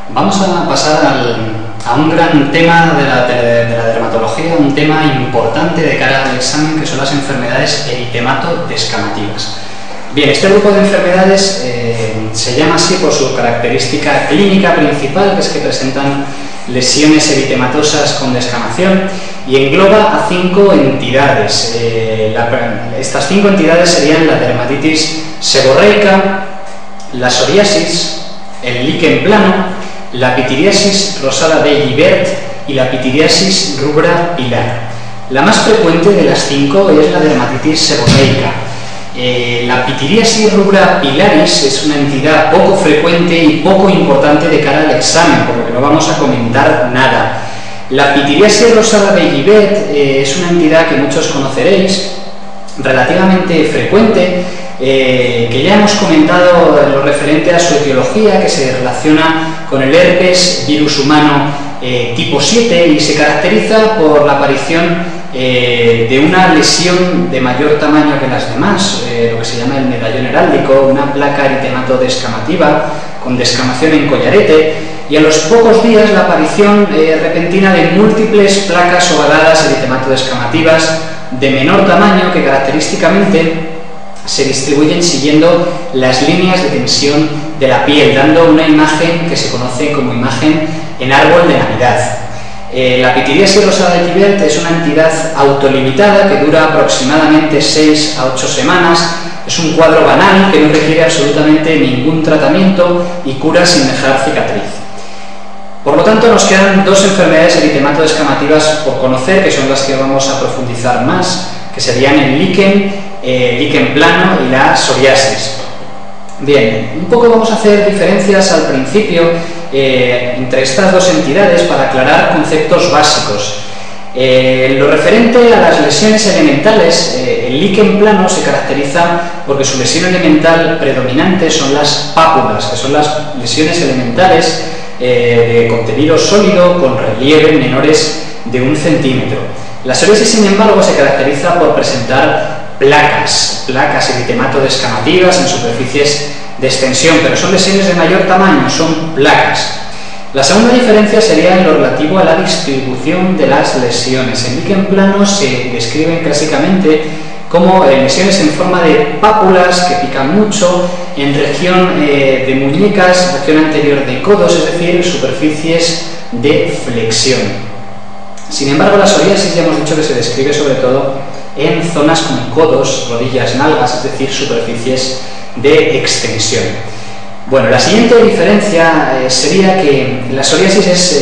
Vamos a pasar a un gran tema de la dermatología, un tema importante de cara al examen, que son las enfermedades eritemato-descamativas. Bien, este grupo de enfermedades se llama así por su característica clínica principal, que es que presentan lesiones eritematosas con descamación, y engloba a 5 entidades. Estas 5 entidades serían la dermatitis seborreica, la psoriasis, el líquen plano, la pitiriasis rosada de Guibert y la pitiriasis rubra pilar. La más frecuente de las 5 es la dermatitis seborreica. La pitiriasis rubra pilaris es una entidad poco frecuente y poco importante de cara al examen, por lo que no vamos a comentar nada. La pitiriasis rosada de Guibert es una entidad que muchos conoceréis, relativamente frecuente, que ya hemos comentado en lo referente a su etiología, que se relaciona con el herpes virus humano tipo 7 y se caracteriza por la aparición de una lesión de mayor tamaño que las demás, lo que se llama el medallón heráldico, una placa eritemato-descamativa con descamación en collarete, y a los pocos días la aparición repentina de múltiples placas ovaladas eritemato-descamativas de menor tamaño que característicamente se distribuyen siguiendo las líneas de tensión de la piel, dando una imagen que se conoce como imagen en árbol de Navidad. La pitiriasis rosada de Guibert es una entidad autolimitada que dura aproximadamente 6 a 8 semanas. Es un cuadro banal que no requiere absolutamente ningún tratamiento y cura sin dejar cicatriz. Por lo tanto, nos quedan 2 enfermedades eritemato-descamativas por conocer, que son las que vamos a profundizar más, que serían el líquen plano y la psoriasis. Bien, un poco vamos a hacer diferencias al principio entre estas 2 entidades para aclarar conceptos básicos. Lo referente a las lesiones elementales, el líquen plano se caracteriza porque su lesión elemental predominante son las pápulas, que son las lesiones elementales de contenido sólido con relieve menores de 1 centímetro. La psoriasis, sin embargo, se caracteriza por presentar placas eritemato-descamativas en superficies de extensión, pero son lesiones de mayor tamaño, son placas. La segunda diferencia sería en lo relativo a la distribución de las lesiones. El líquen plano se describen clásicamente como lesiones en forma de pápulas que pican mucho en región de muñecas, región anterior de codos, es decir, superficies de flexión. Sin embargo, la psoriasis ya hemos dicho que se describe sobre todo en zonas como codos, rodillas, nalgas, es decir, superficies de extensión. Bueno, la siguiente diferencia sería que la psoriasis es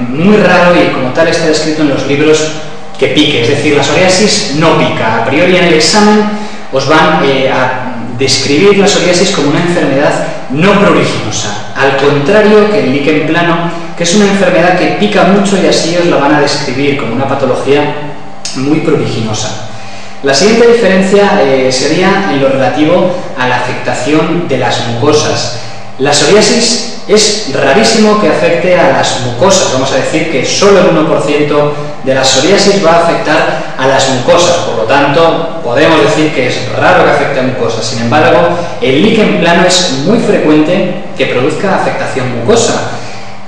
muy raro y como tal está descrito en los libros que pique, es decir, la psoriasis no pica. A priori en el examen os van a describir la psoriasis como una enfermedad no pruriginosa, al contrario que el líquen plano, que es una enfermedad que pica mucho y así os la van a describir como una patología muy pruriginosa. La siguiente diferencia sería en lo relativo a la afectación de las mucosas. La psoriasis es rarísimo que afecte a las mucosas, vamos a decir que solo el 1% de la psoriasis va a afectar a las mucosas, por lo tanto podemos decir que es raro que afecte a mucosas. Sin embargo, el líquen plano es muy frecuente que produzca afectación mucosa.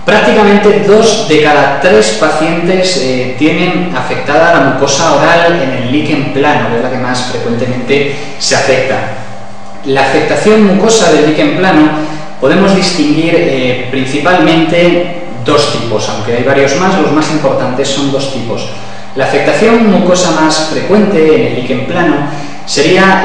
Prácticamente 2 de cada 3 pacientes tienen afectada la mucosa oral en el líquen plano, que es la que más frecuentemente se afecta. La afectación mucosa del líquen plano podemos distinguir principalmente 2 tipos, aunque hay varios más, los más importantes son 2 tipos. La afectación mucosa más frecuente en el líquen plano sería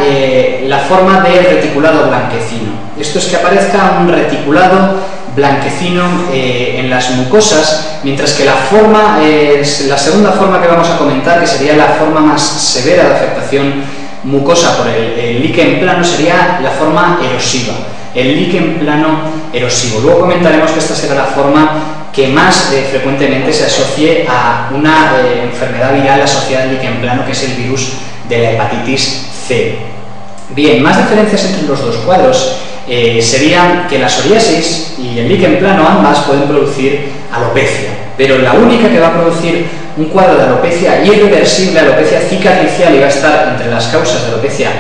la forma de reticulado blanquecino. Esto es que aparezca un reticulado blanquecino en las mucosas, mientras que la segunda forma que vamos a comentar, que sería la forma más severa de afectación mucosa por el líquen plano, sería la forma erosiva, el líquen plano erosivo. Luego comentaremos que esta será la forma que más frecuentemente se asocie a una enfermedad viral asociada al líquen plano, que es el virus de la hepatitis C. Bien, más diferencias entre los 2 cuadros serían que la psoriasis y el líquen plano ambas pueden producir alopecia, pero la única que va a producir un cuadro de alopecia irreversible, alopecia cicatricial, y va a estar entre las causas de alopecia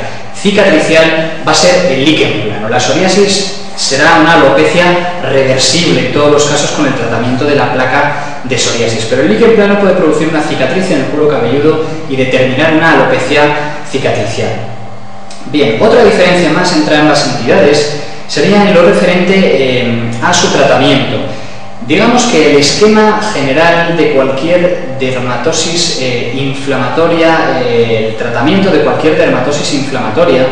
cicatricial, va a ser el líquen plano. La psoriasis será una alopecia reversible en todos los casos con el tratamiento de la placa de psoriasis. Pero el líquen plano puede producir una cicatriz en el cuero cabelludo y determinar una alopecia cicatricial. Bien, otra diferencia más entre ambas entidades sería en lo referente a su tratamiento. Digamos que el esquema general de cualquier dermatosis inflamatoria, el tratamiento de cualquier dermatosis inflamatoria,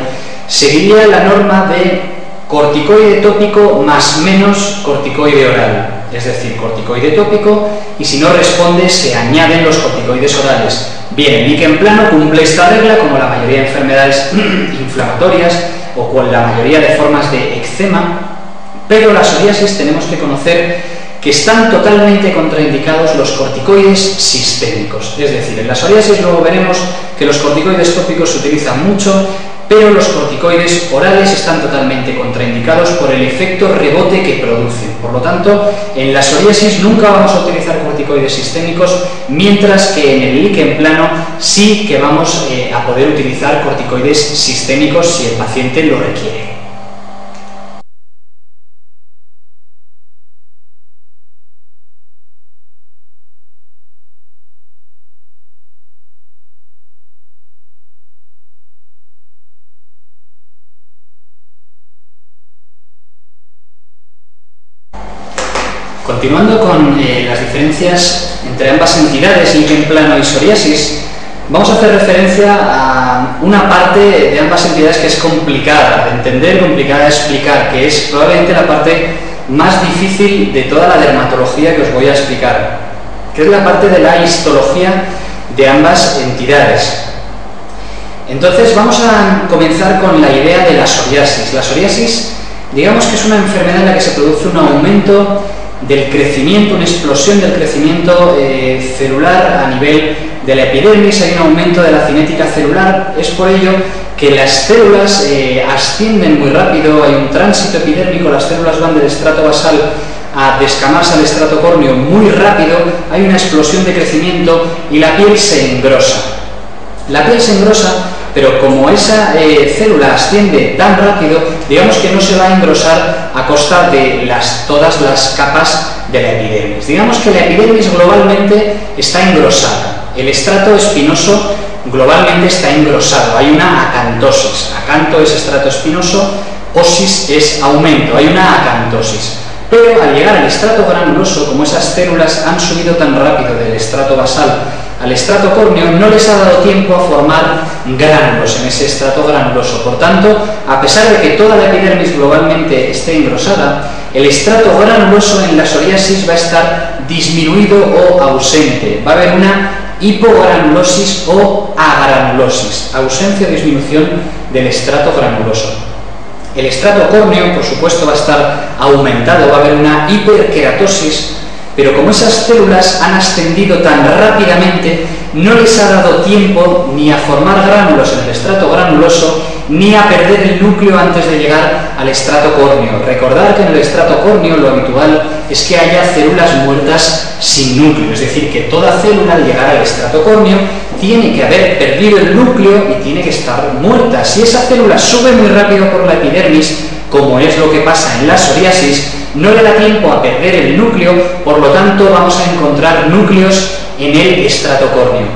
seguiría la norma de corticoide tópico más menos corticoide oral. Es decir, corticoide tópico, y si no responde se añaden los corticoides orales. Bien, el líquen plano cumple esta regla como la mayoría de enfermedades inflamatorias o con la mayoría de formas de eczema, pero la psoriasis tenemos que conocer que están totalmente contraindicados los corticoides sistémicos. Es decir, en la psoriasis luego veremos que los corticoides tópicos se utilizan mucho, pero los corticoides orales están totalmente contraindicados por el efecto rebote que producen. Por lo tanto, en la psoriasis nunca vamos a utilizar corticoides sistémicos, mientras que en el líquen plano sí que vamos a poder utilizar corticoides sistémicos si el paciente lo requiere. Continuando con las diferencias entre ambas entidades, líquen plano y psoriasis, vamos a hacer referencia a una parte de ambas entidades que es complicada de entender, complicada de explicar, que es probablemente la parte más difícil de toda la dermatología que os voy a explicar, que es la parte de la histología de ambas entidades. Entonces vamos a comenzar con la idea de la psoriasis. La psoriasis, digamos que es una enfermedad en la que se produce un aumento del crecimiento, una explosión del crecimiento celular a nivel de la epidermis, hay un aumento de la cinética celular. Es por ello que las células ascienden muy rápido, hay un tránsito epidérmico, las células van del estrato basal a descamarse al estrato córneo muy rápido, hay una explosión de crecimiento y la piel se engrosa. La piel se engrosa, pero como esa célula asciende tan rápido, digamos que no se va a engrosar a costa de todas las capas de la epidermis. Digamos que la epidermis globalmente está engrosada, el estrato espinoso globalmente está engrosado, hay una acantosis. Acanto es estrato espinoso, osis es aumento, hay una acantosis. Pero al llegar al estrato granuloso, como esas células han subido tan rápido del estrato basal al estrato córneo, no les ha dado tiempo a formar gránulos en ese estrato granuloso. Por tanto, a pesar de que toda la epidermis globalmente esté engrosada, el estrato granuloso en la psoriasis va a estar disminuido o ausente. Va a haber una hipogranulosis o agranulosis, ausencia o disminución del estrato granuloso. El estrato córneo, por supuesto, va a estar aumentado, va a haber una hiperkeratosis, pero como esas células han ascendido tan rápidamente, no les ha dado tiempo ni a formar gránulos en el estrato granuloso, ni a perder el núcleo antes de llegar al estrato córneo. Recordar que en el estrato córneo lo habitual es que haya células muertas sin núcleo, es decir, que toda célula al llegar al estrato córneo tiene que haber perdido el núcleo y tiene que estar muerta. Si esa célula sube muy rápido por la epidermis, como es lo que pasa en la psoriasis, no le da tiempo a perder el núcleo, por lo tanto vamos a encontrar núcleos en el estrato córneo.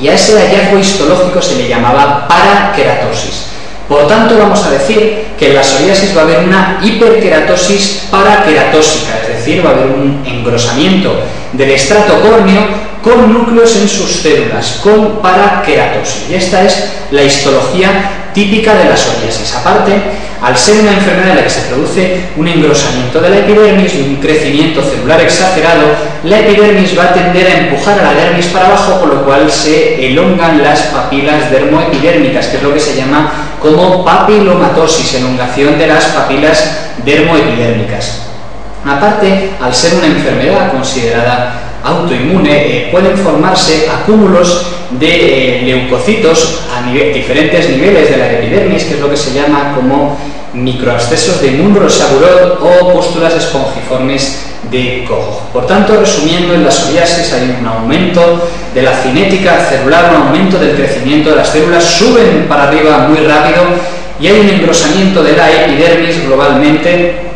Y a ese hallazgo histológico se le llamaba parakeratosis. Por tanto, vamos a decir que en la psoriasis va a haber una hiperkeratosis paraqueratósica, es decir, va a haber un engrosamiento del estrato córneo con núcleos en sus células, con parakeratosis. Y esta es la histología típica de la psoriasis. Aparte, al ser una enfermedad en la que se produce un engrosamiento de la epidermis y un crecimiento celular exagerado, la epidermis va a tender a empujar a la dermis para abajo, con lo cual se elongan las papilas dermoepidérmicas, que es lo que se llama como papilomatosis, elongación de las papilas dermoepidérmicas. Aparte, al ser una enfermedad considerada autoinmune, pueden formarse acúmulos de leucocitos a diferentes niveles de la epidermis, que es lo que se llama como microabscesos de Munro-Chaburot o pústulas espongiformes de Koch. Por tanto, resumiendo, en la psoriasis hay un aumento de la cinética celular, un aumento del crecimiento de las células, suben para arriba muy rápido y hay un engrosamiento de la epidermis globalmente,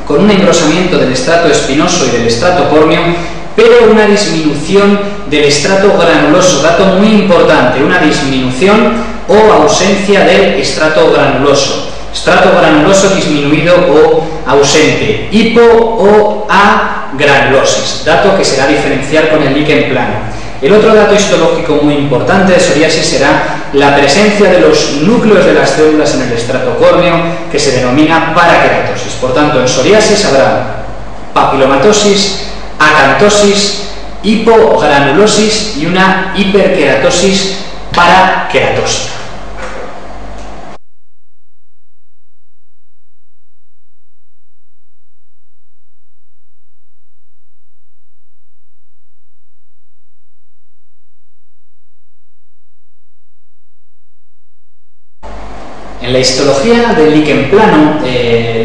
con un engrosamiento del estrato espinoso y del estrato córneo, pero una disminución del estrato granuloso, dato muy importante, una disminución o ausencia del estrato granuloso. Estrato granuloso disminuido o ausente, hipo o agranulosis, dato que será diferencial con el líquen plano. El otro dato histológico muy importante de psoriasis será la presencia de los núcleos de las células en el estrato córneo, que se denomina paraqueratosis. Por tanto, en psoriasis habrá papilomatosis, acantosis, hipogranulosis y una hiperkeratosis paraqueratósica. En la histología del líquen plano,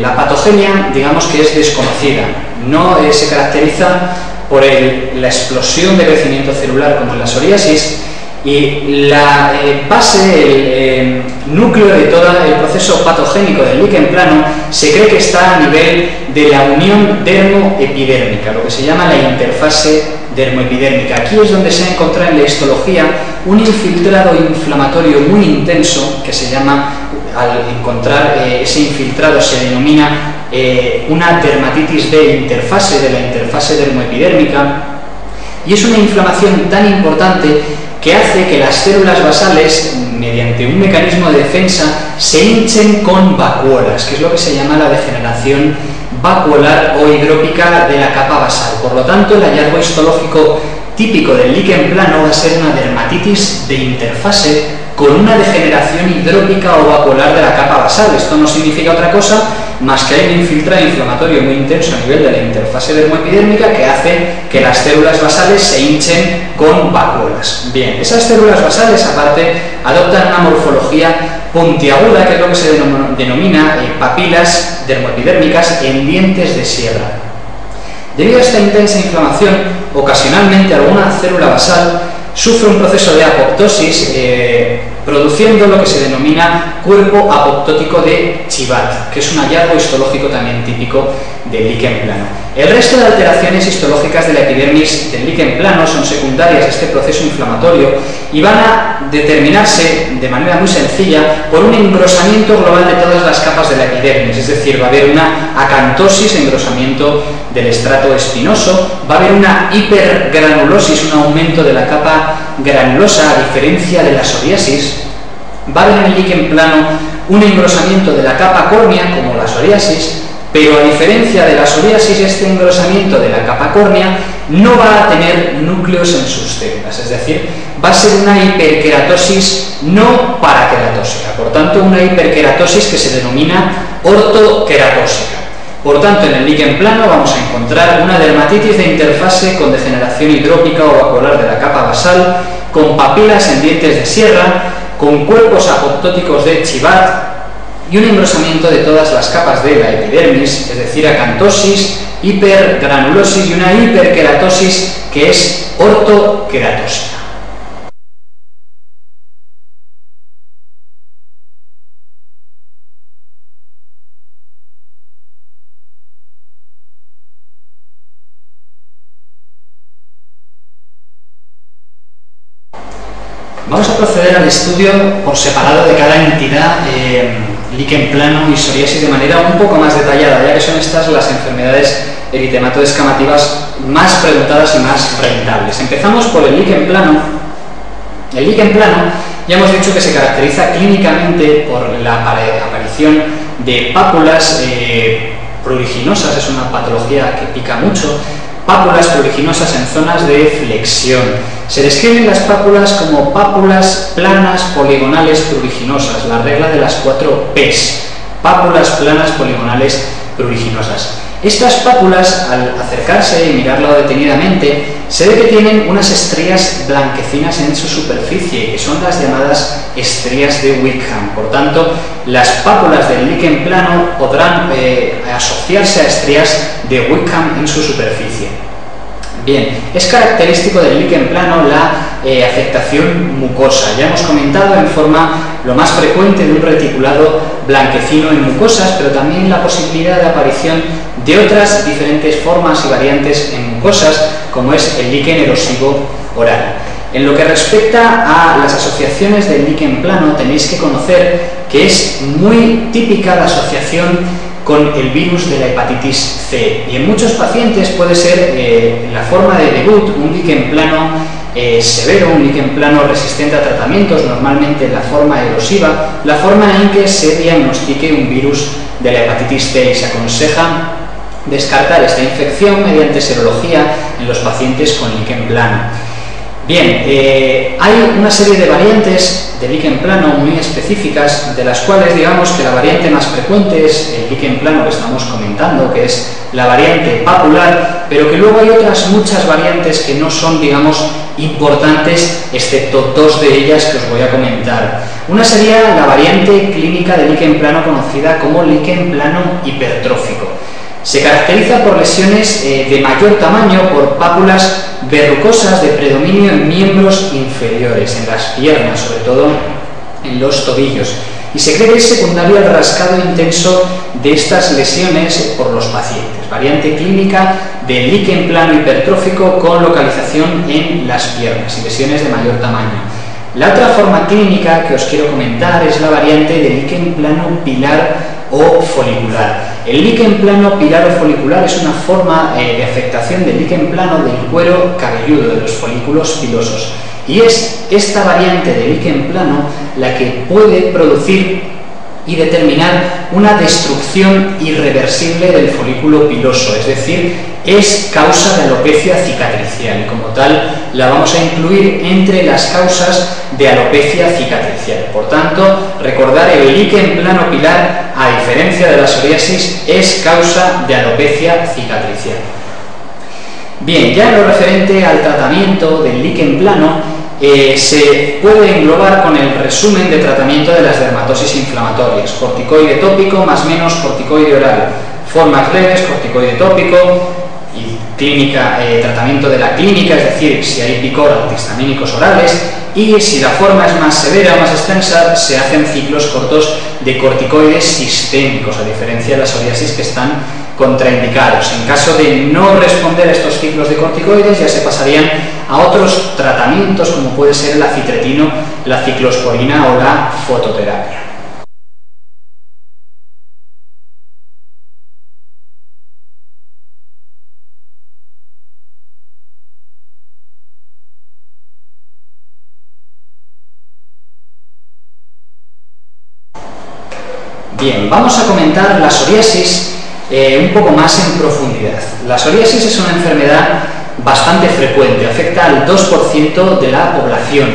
la patogenia, digamos que es desconocida. No se caracteriza por la explosión de crecimiento celular como en la psoriasis, y la base, el núcleo de todo el proceso patogénico del líquen plano se cree que está a nivel de la unión dermoepidérmica, lo que se llama la interfase dermoepidérmica. Aquí es donde se encuentra en la histología un infiltrado inflamatorio muy intenso que se llama, al encontrar ese infiltrado, se denomina una dermatitis de interfase, de la interfase dermoepidérmica, y es una inflamación tan importante que hace que las células basales, mediante un mecanismo de defensa, se hinchen con vacuolas, que es lo que se llama la degeneración vacuolar o hidrópica de la capa basal. Por lo tanto, el hallazgo histológico típico del líquen plano va a ser una dermatitis de interfase con una degeneración hidrópica o vacuolar de la capa basal. Esto no significa otra cosa más que hay un infiltrado inflamatorio muy intenso a nivel de la interfase dermoepidérmica que hace que las células basales se hinchen con vacuolas. Bien, esas células basales, aparte, adoptan una morfología puntiaguda, que es lo que se denomina papilas dermoepidérmicas en dientes de sierra. Debido a esta intensa inflamación, ocasionalmente alguna célula basal sufre un proceso de apoptosis, produciendo lo que se denomina cuerpo apoptótico de Chibat, que es un hallazgo histológico también típico del líquen plano. El resto de alteraciones histológicas de la epidermis del líquen plano son secundarias a este proceso inflamatorio y van a determinarse de manera muy sencilla por un engrosamiento global de todas las capas de la epidermis, es decir, va a haber una acantosis, engrosamiento del estrato espinoso, va a haber una hipergranulosis, un aumento de la capa granulosa a diferencia de la psoriasis, va a haber en el líquen plano un engrosamiento de la capa córnea como la psoriasis, pero a diferencia de la psoriasis, este engrosamiento de la capa córnea no va a tener núcleos en sus células, es decir, va a ser una hiperkeratosis no paraqueratósica, por tanto una hiperkeratosis que se denomina ortoqueratósica. Por tanto, en el líquen plano vamos a encontrar una dermatitis de interfase con degeneración hidrópica o vacuolar de la capa basal, con papilas en dientes de sierra, con cuerpos apoptóticos de Chibat y un engrosamiento de todas las capas de la epidermis, es decir, acantosis, hipergranulosis y una hiperkeratosis que es ortoqueratósica. Vamos a proceder al estudio por separado de cada entidad, líquen plano y psoriasis, de manera un poco más detallada, ya que son estas las enfermedades eritematoescamativas más preguntadas y más rentables. Empezamos por el líquen plano. El líquen plano, ya hemos dicho que se caracteriza clínicamente por la aparición de pápulas pruriginosas, es una patología que pica mucho, pápulas pruriginosas en zonas de flexión. Se describen las pápulas como pápulas planas poligonales pruriginosas, la regla de las 4 P's, pápulas planas poligonales pruriginosas. Estas pápulas, al acercarse y mirarlo detenidamente, se ve que tienen unas estrías blanquecinas en su superficie, que son las llamadas estrías de Wickham. Por tanto, las pápulas del líquen plano podrán asociarse a estrías de Wickham en su superficie. Bien, es característico del líquen plano la afectación mucosa. Ya hemos comentado en forma lo más frecuente de un reticulado blanquecino en mucosas, pero también la posibilidad de aparición de otras diferentes formas y variantes en mucosas, como es el líquen erosivo oral. En lo que respecta a las asociaciones del líquen plano, tenéis que conocer que es muy típica la asociación con el virus de la hepatitis C, y en muchos pacientes puede ser la forma de debut un líquen plano severo, un líquen plano resistente a tratamientos, normalmente la forma erosiva, la forma en que se diagnostique un virus de la hepatitis C, y se aconseja descartar esta infección mediante serología en los pacientes con líquen plano. Bien, hay una serie de variantes de líquen plano muy específicas, de las cuales digamos que la variante más frecuente es el líquen plano que estamos comentando, que es la variante papular, pero que luego hay otras muchas variantes que no son, digamos, importantes, excepto dos de ellas que os voy a comentar. Una sería la variante clínica de líquen plano conocida como líquen plano hipertrófico. Se caracteriza por lesiones de mayor tamaño, por pápulas verrucosas de predominio en miembros inferiores, en las piernas, sobre todo en los tobillos, y se cree que es secundario al rascado intenso de estas lesiones por los pacientes. Variante clínica del líquen plano hipertrófico con localización en las piernas y lesiones de mayor tamaño. La otra forma clínica que os quiero comentar es la variante de líquen plano pilar o folicular. El líquen plano pilar o folicular es una forma de afectación del líquen plano del cuero cabelludo, de los folículos pilosos, y es esta variante de líquen plano la que puede producir y determinar una destrucción irreversible del folículo piloso, es decir, es causa de alopecia cicatricial, y como tal la vamos a incluir entre las causas de alopecia cicatricial. Por tanto, recordar, el líquen plano pilar, a diferencia de la psoriasis, es causa de alopecia cicatricial. Bien, ya en lo referente al tratamiento del líquen plano, se puede englobar con el resumen de tratamiento de las dermatosis inflamatorias: corticoide tópico más menos corticoide oral, formas leves, corticoide tópico, y clínica, tratamiento de la clínica, es decir, si hay picor, antihistamínicos orales, y si la forma es más severa o más extensa, se hacen ciclos cortos de corticoides sistémicos, a diferencia de la psoriasis, que están contraindicados. En caso de no responder a estos ciclos de corticoides, ya se pasarían a otros tratamientos, como puede ser el acitretino, la ciclosporina o la fototerapia. Bien, vamos a comentar la psoriasis un poco más en profundidad. La psoriasis es una enfermedad bastante frecuente, afecta al 2% de la población.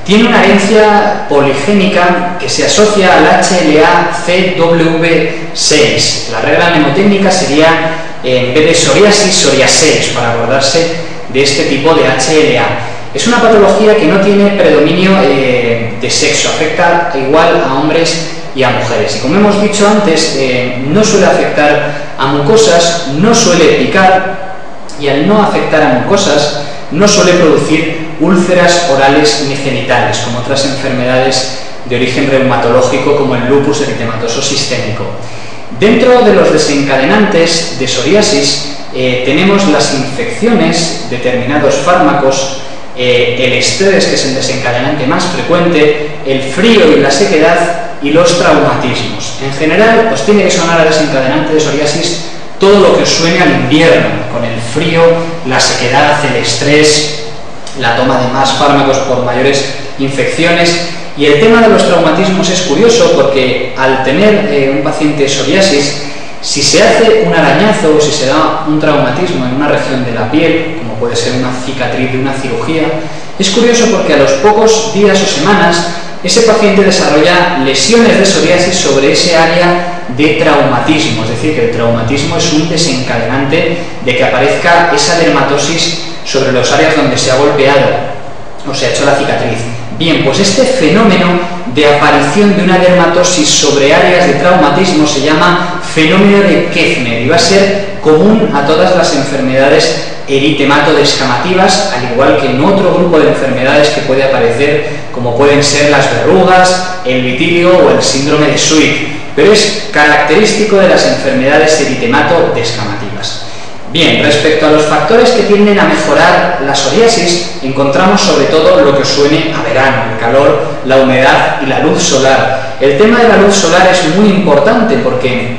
Tiene una herencia poligénica que se asocia al HLA-CW6. La regla mnemotécnica sería, en vez de psoriasis, psoriasis, para acordarse de este tipo de HLA. Es una patología que no tiene predominio de sexo, afecta igual a hombres y a mujeres, y como hemos dicho antes, no suele afectar a mucosas, no suele picar, y al no afectar a mucosas no suele producir úlceras orales ni genitales, como otras enfermedades de origen reumatológico como el lupus eritematoso sistémico. Dentro de los desencadenantes de psoriasis tenemos las infecciones, determinados fármacos, el estrés, que es el desencadenante más frecuente, el frío y la sequedad, y los traumatismos. En general, os tiene que sonar a desencadenante de psoriasis todo lo que os suene al invierno, con el frío, la sequedad, el estrés, la toma de más fármacos por mayores infecciones. Y el tema de los traumatismos es curioso, porque al tener un paciente psoriasis, si se hace un arañazo o si se da un traumatismo en una región de la piel, como puede ser una cicatriz de una cirugía, es curioso porque a los pocos días o semanas ese paciente desarrolla lesiones de psoriasis sobre ese área de traumatismo, es decir, que el traumatismo es un desencadenante de que aparezca esa dermatosis sobre las áreas donde se ha golpeado o se ha hecho la cicatriz. Bien, pues este fenómeno de aparición de una dermatosis sobre áreas de traumatismo se llama fenómeno de Keffner y va a ser común a todas las enfermedades eritematodeescamativas, al igual que en otro grupo de enfermedades que puede aparecer, como pueden ser las verrugas, el vitilio o el síndrome de Sweet, pero es característico de las enfermedades eritematodeescamativas. Bien, respecto a los factores que tienden a mejorar la psoriasis, encontramos sobre todo lo que os suene a verano: el calor, la humedad y la luz solar. El tema de la luz solar es muy importante porque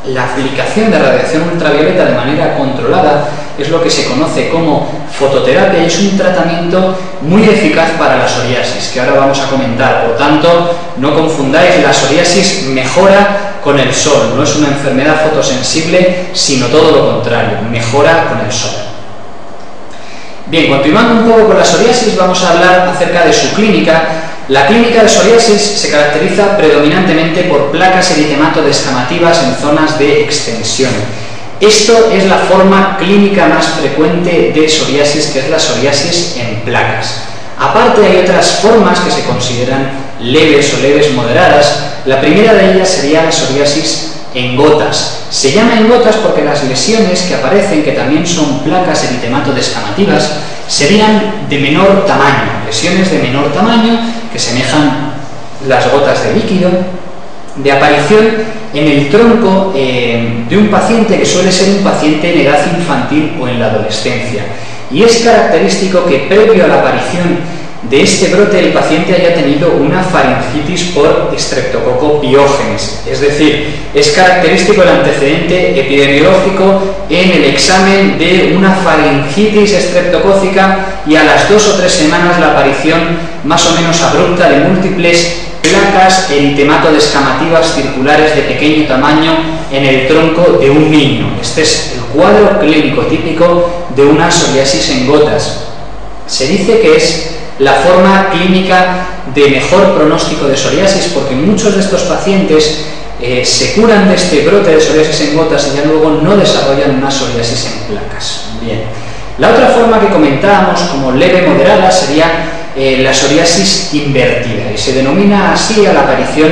la aplicación de radiación ultravioleta de manera controlada es lo que se conoce como fototerapia y es un tratamiento muy eficaz para la psoriasis, que ahora vamos a comentar. Por tanto, no confundáis, la psoriasis mejora con el sol, no es una enfermedad fotosensible, sino todo lo contrario, mejora con el sol. Bien, continuando un poco con la psoriasis, vamos a hablar acerca de su clínica. La clínica de psoriasis se caracteriza predominantemente por placas eritematodeescamativas en zonas de extensión. Esto es la forma clínica más frecuente de psoriasis, que es la psoriasis en placas. Aparte, hay otras formas que se consideran leves o leves moderadas. La primera de ellas sería la psoriasis en gotas. Se llama en gotas porque las lesiones que aparecen, que también son placas eritematodeescamativas, serían de menor tamaño, lesiones de menor tamaño que semejan las gotas de líquido, de aparición en el tronco de un paciente que suele ser un paciente en edad infantil o en la adolescencia. Y es característico que previo a la aparición de este brote el paciente haya tenido una faringitis por Streptococcus pyogenes, es decir, es característico el antecedente epidemiológico en el examen de una faringitis estreptocócica y a las 2 o 3 semanas la aparición más o menos abrupta de múltiples placas eritematodeescamativas circulares de pequeño tamaño en el tronco de un niño. Este es el cuadro clínico típico de una psoriasis en gotas. Se dice que es la forma clínica de mejor pronóstico de psoriasis porque muchos de estos pacientes se curan de este brote de psoriasis en gotas y ya luego no desarrollan una psoriasis en placas. Bien. La otra forma que comentábamos como leve moderada sería la psoriasis invertida y se denomina así a la aparición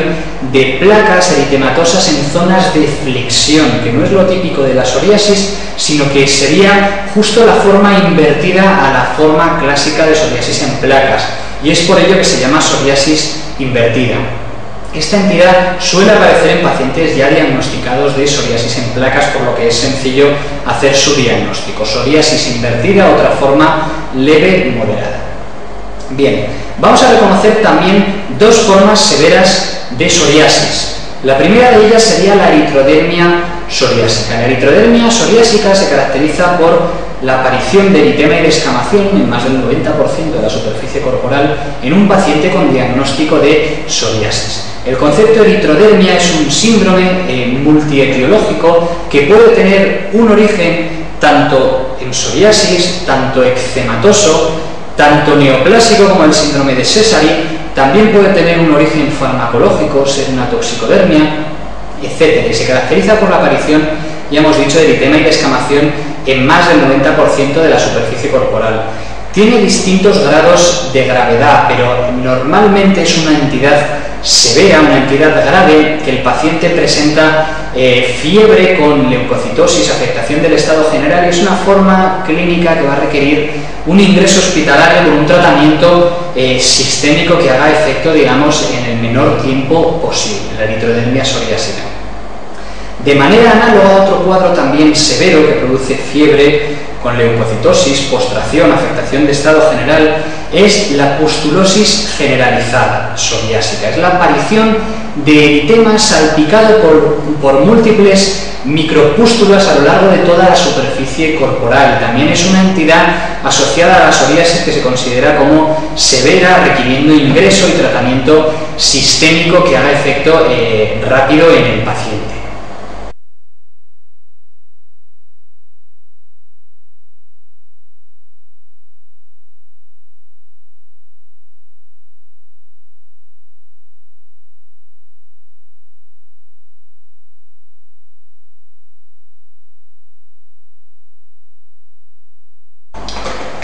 de placas eritematosas en zonas de flexión, que no es lo típico de la psoriasis, sino que sería justo la forma invertida a la forma clásica de psoriasis en placas, y es por ello que se llama psoriasis invertida. Esta entidad suele aparecer en pacientes ya diagnosticados de psoriasis en placas, por lo que es sencillo hacer su diagnóstico. Psoriasis invertida, otra forma leve moderada. Bien, vamos a reconocer también dos formas severas de psoriasis. La primera de ellas sería la eritrodermia psoriásica. La eritrodermia psoriásica se caracteriza por la aparición de eritema y descamación en más del 90% de la superficie corporal en un paciente con diagnóstico de psoriasis. El concepto de eritrodermia es un síndrome multietiológico que puede tener un origen tanto en psoriasis, tanto eczematoso, tanto neoplásico como el síndrome de Sézary. También puede tener un origen farmacológico, ser una toxicodermia, etc. Y se caracteriza por la aparición, ya hemos dicho, de eritema y descamación en más del 90% de la superficie corporal. Tiene distintos grados de gravedad, pero normalmente es una entidad severa, una entidad grave, que el paciente presenta fiebre con leucocitosis, afectación del estado general, y es una forma clínica que va a requerir un ingreso hospitalario con un tratamiento sistémico que haga efecto, digamos, en el menor tiempo posible, la eritrodermia psoriásica. De manera análoga a otro cuadro también severo que produce fiebre con leucocitosis, postración, afectación de estado general, es la pustulosis generalizada psoriásica. Es la aparición de eritema salpicado por múltiples micropústulas a lo largo de toda la superficie corporal. También es una entidad asociada a la psoriasis que se considera como severa, requiriendo ingreso y tratamiento sistémico que haga efecto rápido en el paciente.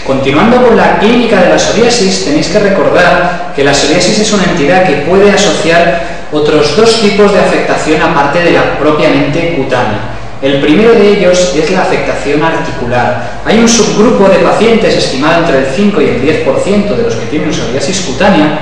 Continuando con la clínica de la psoriasis, tenéis que recordar que la psoriasis es una entidad que puede asociar otros dos tipos de afectación aparte de la propiamente cutánea. El primero de ellos es la afectación articular. Hay un subgrupo de pacientes, estimado entre el 5 y el 10% de los que tienen psoriasis cutánea,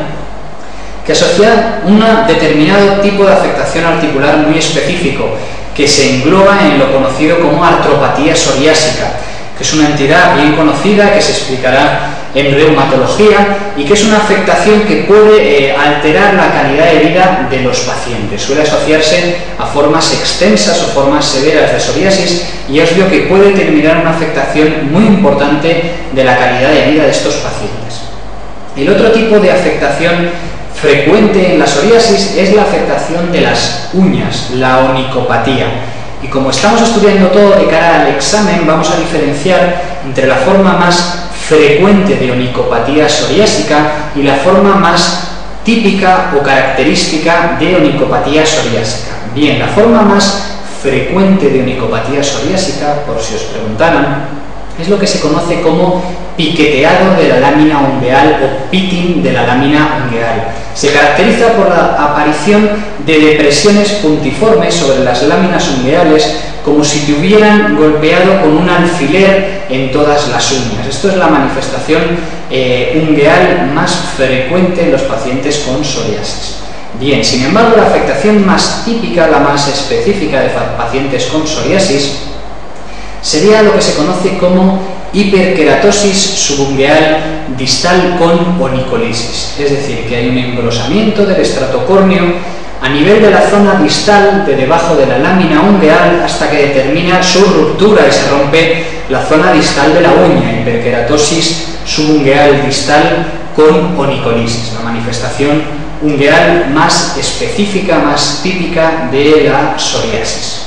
que asocia un determinado tipo de afectación articular muy específico, que se engloba en lo conocido como artropatía psoriásica, que es una entidad bien conocida que se explicará en reumatología y que es una afectación que puede alterar la calidad de vida de los pacientes. Suele asociarse a formas extensas o formas severas de psoriasis y es lo que puede determinar una afectación muy importante de la calidad de vida de estos pacientes. El otro tipo de afectación frecuente en la psoriasis es la afectación de las uñas, la onicopatía. Y como estamos estudiando todo de cara al examen, vamos a diferenciar entre la forma más frecuente de onicopatía psoriásica y la forma más típica o característica de onicopatía psoriásica. Bien, la forma más frecuente de onicopatía psoriásica, por si os preguntaran, es lo que se conoce como piqueteado de la lámina ungueal o pitting de la lámina ungueal. Se caracteriza por la aparición de depresiones puntiformes sobre las láminas ungueales, como si te hubieran golpeado con un alfiler en todas las uñas. Esto es la manifestación ungueal más frecuente en los pacientes con psoriasis. Bien, sin embargo, la afectación más típica, la más específica de pacientes con psoriasis, sería lo que se conoce como hiperkeratosis subungueal distal con onicolisis, es decir, que hay un engrosamiento del estrato córneo a nivel de la zona distal de debajo de la lámina ungueal hasta que determina su ruptura y se rompe la zona distal de la uña, hiperkeratosis subungueal distal con onicolisis, la manifestación ungueal más específica, más típica de la psoriasis.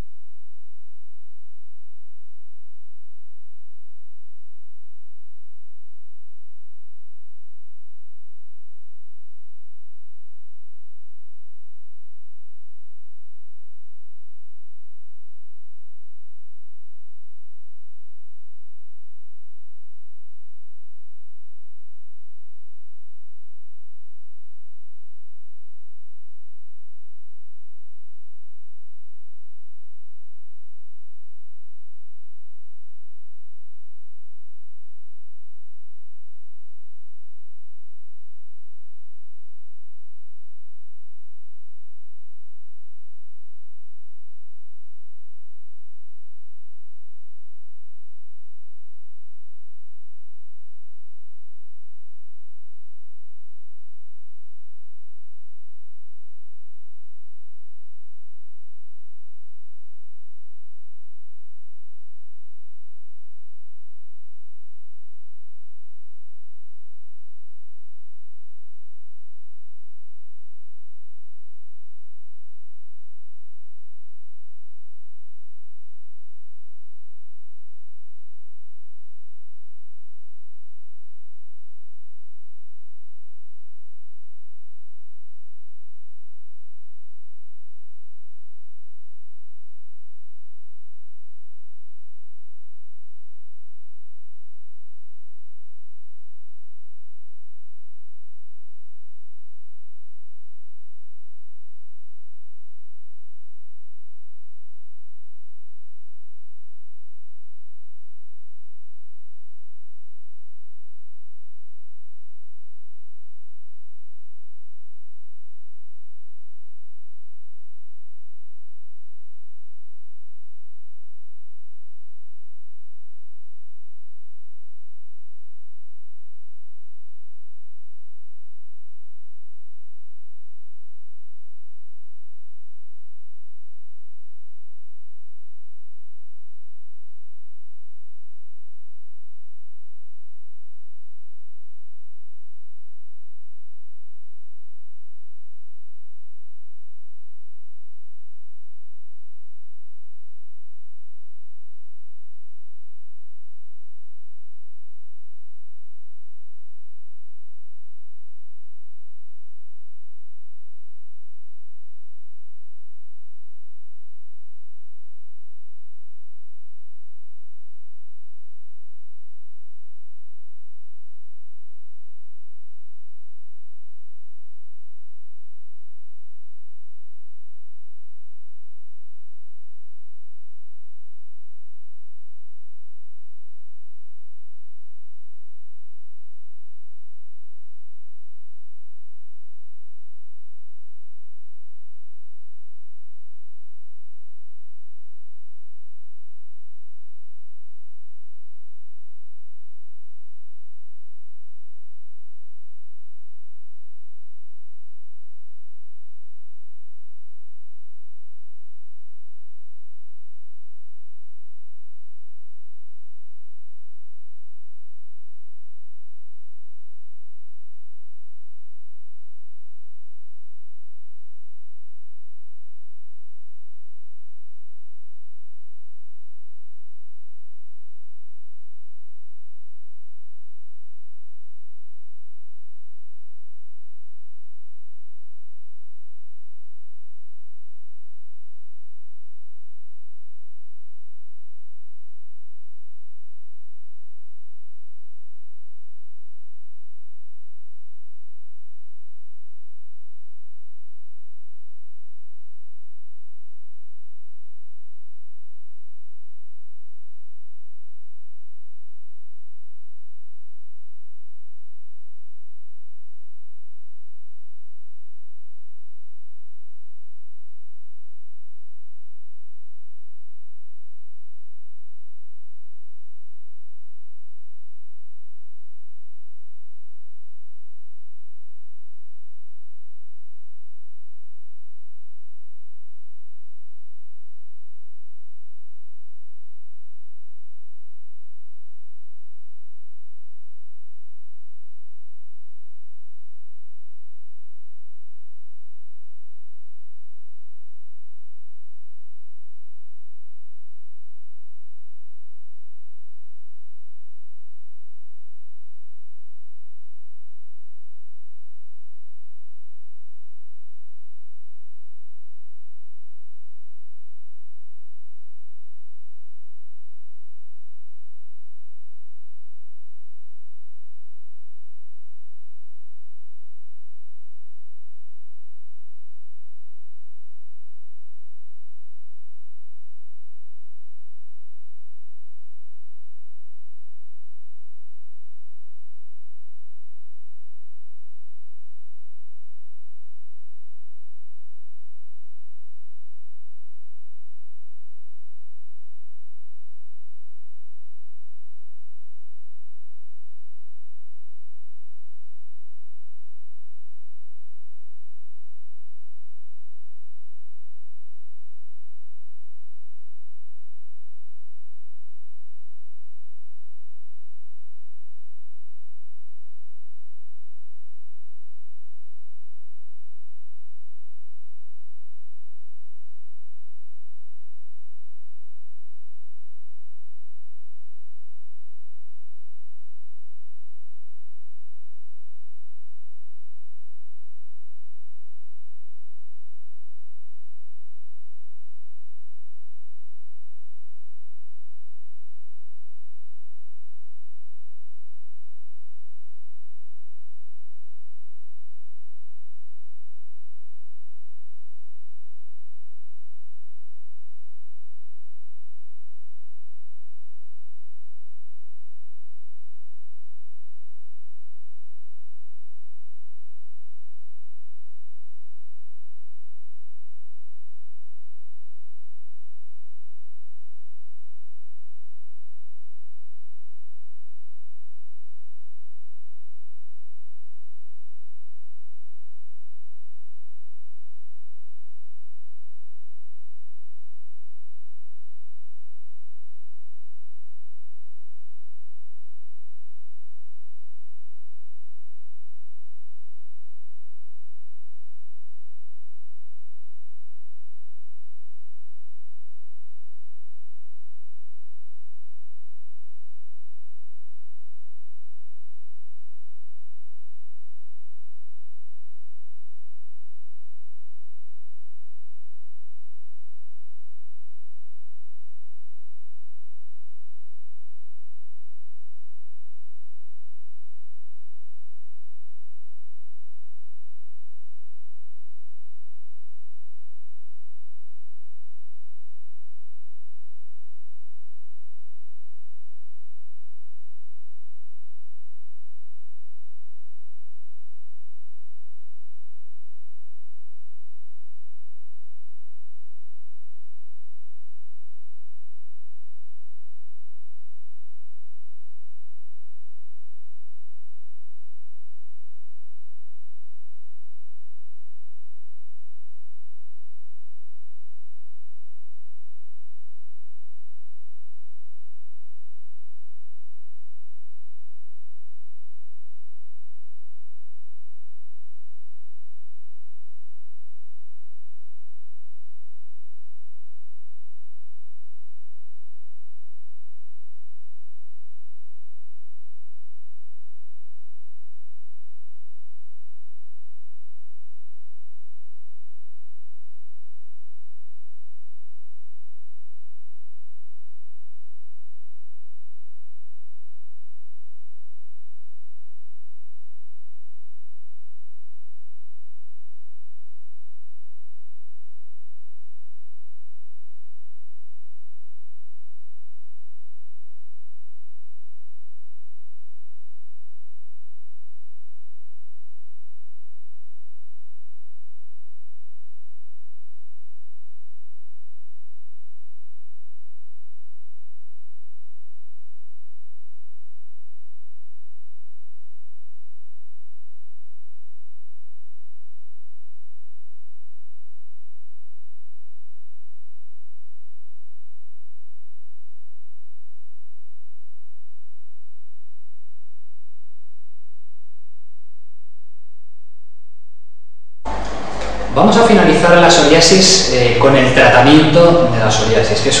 Vamos a finalizar la psoriasis con el tratamiento de la psoriasis, que es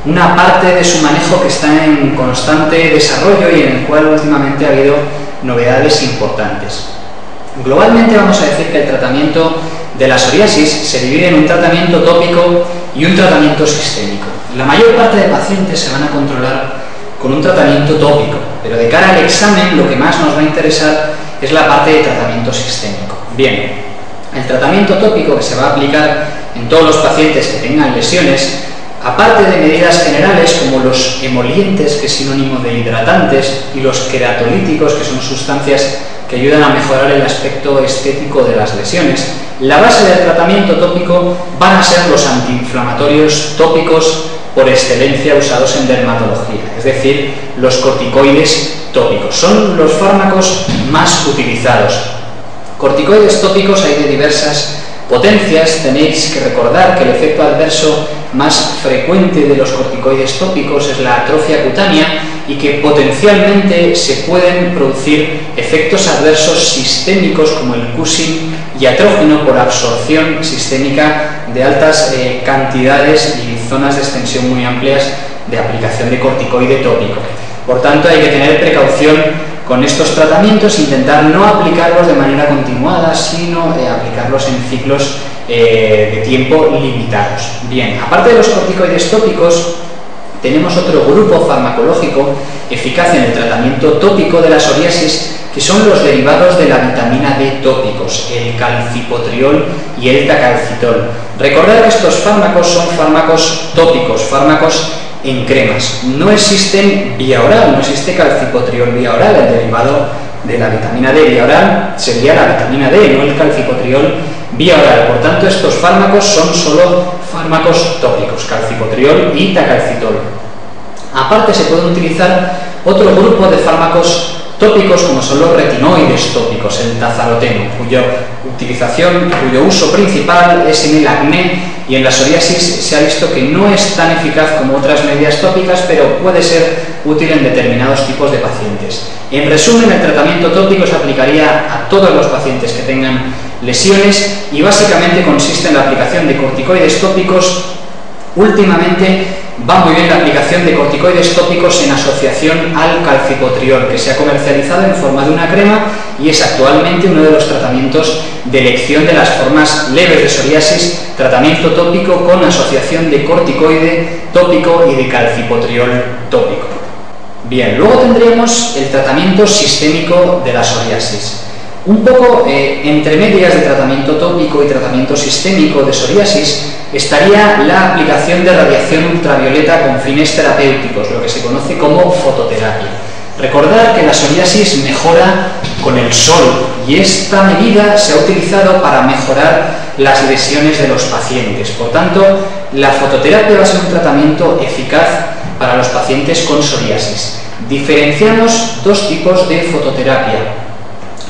una parte de su manejo que está en constante desarrollo y en el cual últimamente ha habido novedades importantes. Globalmente vamos a decir que el tratamiento de la psoriasis se divide en un tratamiento tópico y un tratamiento sistémico. La mayor parte de pacientes se van a controlar con un tratamiento tópico, pero de cara al examen lo que más nos va a interesar es la parte de tratamiento sistémico. Bien, el tratamiento tópico que se va a aplicar en todos los pacientes que tengan lesiones, aparte de medidas generales como los emolientes, que es sinónimo de hidratantes, y los queratolíticos, que son sustancias que ayudan a mejorar el aspecto estético de las lesiones, la base del tratamiento tópico van a ser los antiinflamatorios tópicos por excelencia usados en dermatología, es decir, los corticoides tópicos. Son los fármacos más utilizados. Corticoides tópicos hay de diversas potencias. Tenéis que recordar que el efecto adverso más frecuente de los corticoides tópicos es la atrofia cutánea y que potencialmente se pueden producir efectos adversos sistémicos como el Cushing iatrógeno por absorción sistémica de altas cantidades y zonas de extensión muy amplias de aplicación de corticoide tópico. Por tanto, hay que tener precaución con estos tratamientos, intentar no aplicarlos de manera continuada, sino aplicarlos en ciclos de tiempo limitados. Bien, aparte de los corticoides tópicos, tenemos otro grupo farmacológico eficaz en el tratamiento tópico de la psoriasis, que son los derivados de la vitamina D tópicos, el calcipotriol y el tacalcitol. Recordad que estos fármacos son fármacos tópicos, fármacos en cremas. No existen vía oral, no existe calcipotriol vía oral. El derivado de la vitamina D vía oral sería la vitamina D, no el calcipotriol vía oral. Por tanto, estos fármacos son solo fármacos tópicos, calcipotriol y tacalcitol. Aparte, se puede utilizar otro grupo de fármacos tópicos como son los retinoides tópicos, el tazaroteno, cuyo uso principal es en el acné y en la psoriasis. Se ha visto que no es tan eficaz como otras medidas tópicas, pero puede ser útil en determinados tipos de pacientes. En resumen, el tratamiento tópico se aplicaría a todos los pacientes que tengan lesiones y básicamente consiste en la aplicación de corticoides tópicos. Últimamente va muy bien la aplicación de corticoides tópicos en asociación al calcipotriol, que se ha comercializado en forma de una crema y es actualmente uno de los tratamientos de elección de las formas leves de psoriasis, tratamiento tópico con asociación de corticoide tópico y de calcipotriol tópico. Bien, luego tendremos el tratamiento sistémico de la psoriasis. Un poco entre medias de tratamiento tópico y tratamiento sistémico de psoriasis estaría la aplicación de radiación ultravioleta con fines terapéuticos, lo que se conoce como fototerapia. Recordad que la psoriasis mejora con el sol y esta medida se ha utilizado para mejorar las lesiones de los pacientes. Por tanto, la fototerapia va a ser un tratamiento eficaz para los pacientes con psoriasis. Diferenciamos dos tipos de fototerapia: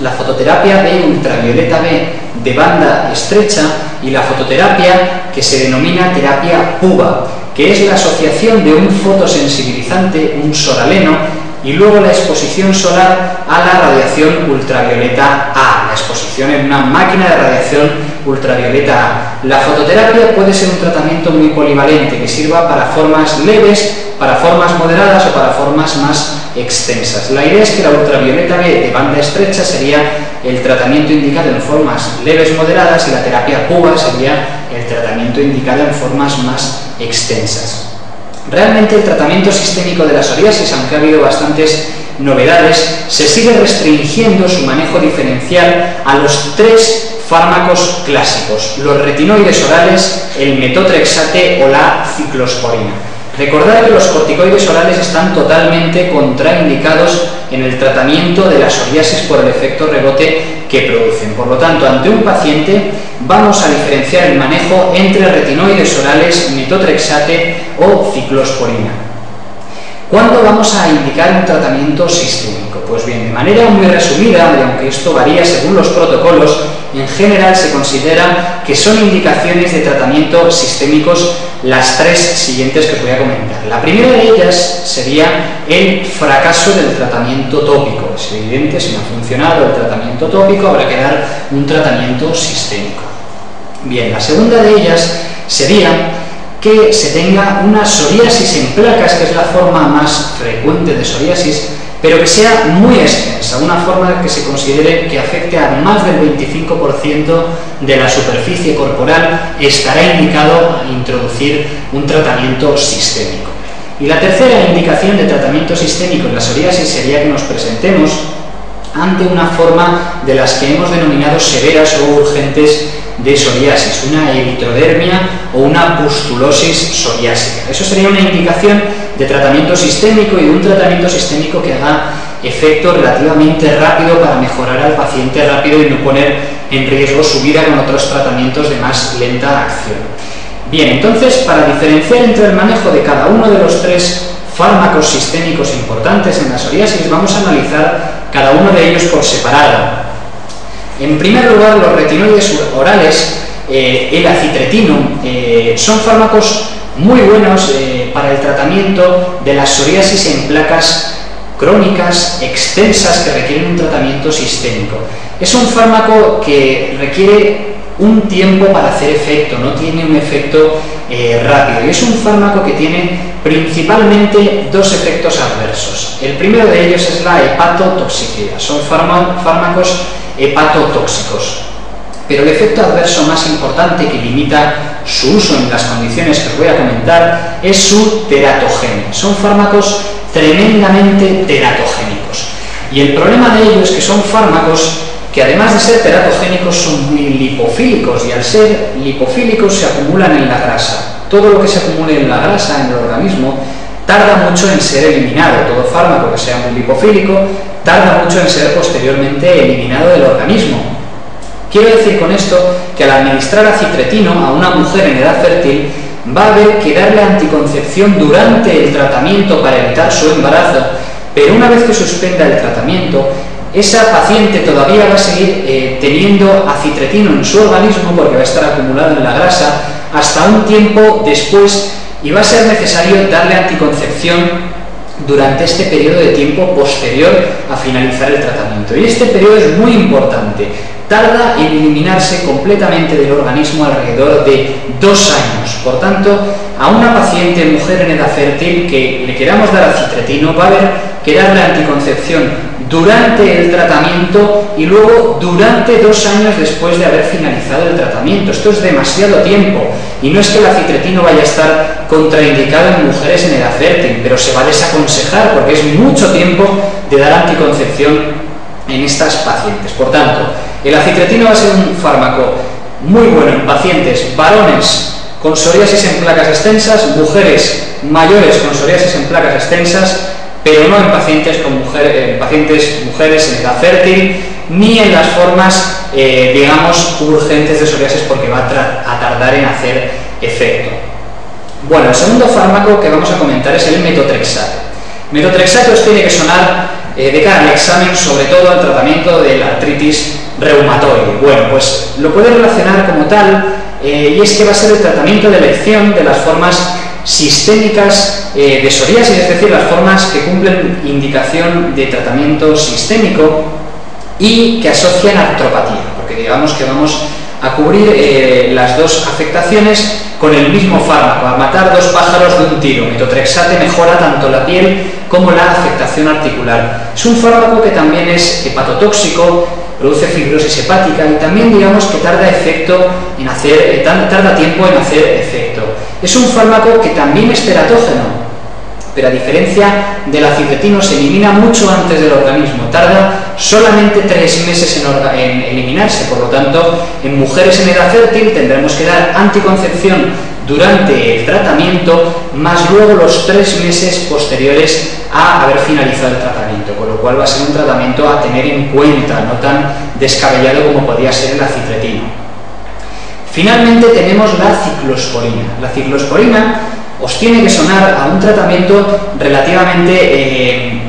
la fototerapia de ultravioleta B de banda estrecha y la fototerapia que se denomina terapia PUVA, que es la asociación de un fotosensibilizante, un soraleno, y luego la exposición solar a la radiación ultravioleta A, la exposición en una máquina de radiación ultravioleta A. La fototerapia puede ser un tratamiento muy polivalente que sirva para formas leves, para formas moderadas o para formas más extensas. La idea es que la ultravioleta B de banda estrecha sería el tratamiento indicado en formas leves moderadas y la terapia PUVA sería el tratamiento indicado en formas más extensas. Realmente el tratamiento sistémico de la psoriasis, aunque ha habido bastantes novedades, se sigue restringiendo su manejo diferencial a los tres fármacos clásicos: los retinoides orales, el metotrexate o la ciclosporina. Recordad que los corticoides orales están totalmente contraindicados en el tratamiento de la psoriasis por el efecto rebote que producen. Por lo tanto, ante un paciente vamos a diferenciar el manejo entre retinoides orales, metotrexate o ciclosporina. ¿Cuándo vamos a indicar un tratamiento sistémico? Pues bien, de manera muy resumida, y aunque esto varía según los protocolos, en general se considera que son indicaciones de tratamiento sistémicos las tres siguientes que os voy a comentar. La primera de ellas sería el fracaso del tratamiento tópico. Es evidente, si no ha funcionado el tratamiento tópico, habrá que dar un tratamiento sistémico. Bien, la segunda de ellas sería que se tenga una psoriasis en placas, que es la forma más frecuente de psoriasis, pero que sea muy extensa, una forma que se considere que afecte a más del 25% de la superficie corporal. Estará indicado introducir un tratamiento sistémico. Y la tercera indicación de tratamiento sistémico en la psoriasis sería que nos presentemos ante una forma de las que hemos denominado severas o urgentes de psoriasis, una eritrodermia o una pustulosis psoriásica. Eso sería una indicación de tratamiento sistémico, y de un tratamiento sistémico que haga efecto relativamente rápido para mejorar al paciente rápido y no poner en riesgo su vida con otros tratamientos de más lenta acción. Bien, entonces, para diferenciar entre el manejo de cada uno de los tres fármacos sistémicos importantes en la psoriasis, vamos a analizar cada uno de ellos por separado. En primer lugar, los retinoides orales, el acitretino, son fármacos muy buenos para el tratamiento de la psoriasis en placas crónicas extensas que requieren un tratamiento sistémico. Es un fármaco que requiere un tiempo para hacer efecto, no tiene un efecto rápido, y es un fármaco que tiene principalmente dos efectos adversos. El primero de ellos es la hepatotoxicidad, son fármacos hepatotóxicos, pero el efecto adverso más importante que limita su uso en las condiciones que os voy a comentar es su teratogenia. Son fármacos tremendamente teratogénicos, y el problema de ello es que son fármacos que, además de ser teratogénicos, son muy lipofílicos, y al ser lipofílicos se acumulan en la grasa. Todo lo que se acumule en la grasa en el organismo tarda mucho en ser eliminado. Todo fármaco que sea muy lipofílico tarda mucho en ser posteriormente eliminado del organismo. Quiero decir con esto que al administrar acitretino a una mujer en edad fértil, va a haber que darle anticoncepción durante el tratamiento para evitar su embarazo, pero una vez que suspenda el tratamiento, esa paciente todavía va a seguir teniendo acitretino en su organismo, porque va a estar acumulado en la grasa hasta un tiempo después, y va a ser necesario darle anticoncepción durante este periodo de tiempo posterior a finalizar el tratamiento. Y este periodo es muy importante. Tarda en eliminarse completamente del organismo alrededor de 2 años. Por tanto, a una paciente mujer en edad fértil que le queramos dar acitretino, va a haber que darle anticoncepción durante el tratamiento y luego durante 2 años después de haber finalizado el tratamiento. Esto es demasiado tiempo, y no es que el acitretino vaya a estar contraindicado en mujeres en edad fértil, pero se va a desaconsejar porque es mucho tiempo de dar anticoncepción en estas pacientes. Por tanto, el acitretino va a ser un fármaco muy bueno en pacientes varones con psoriasis en placas extensas, mujeres mayores con psoriasis en placas extensas, pero no en pacientes mujeres en edad fértil, ni en las formas, digamos, urgentes de psoriasis, porque va a tardar en hacer efecto. Bueno, el segundo fármaco que vamos a comentar es el metotrexato. Metotrexato os tiene que sonar de cara al examen, sobre todo al tratamiento de la artritis reumatoide. Bueno, pues lo puedes relacionar como tal, y es que va a ser el tratamiento de elección de las formas sistémicas de psoriasis, es decir, las formas que cumplen indicación de tratamiento sistémico y que asocian artropatía, porque digamos que vamos a cubrir las dos afectaciones con el mismo fármaco, a matar 2 pájaros de un tiro. Metotrexate mejora tanto la piel como la afectación articular. Es un fármaco que también es hepatotóxico, produce fibrosis hepática, y también digamos que tarda tiempo en hacer efecto. Es un fármaco que también es teratógeno, pero a diferencia del acitretino se elimina mucho antes del organismo, tarda solamente 3 meses en eliminarse. Por lo tanto, en mujeres en edad fértil tendremos que dar anticoncepción durante el tratamiento, más luego los 3 meses posteriores a haber finalizado el tratamiento, con lo cual va a ser un tratamiento a tener en cuenta, no tan descabellado como podía ser el acitretino. Finalmente tenemos la ciclosporina. La ciclosporina os tiene que sonar a un tratamiento relativamente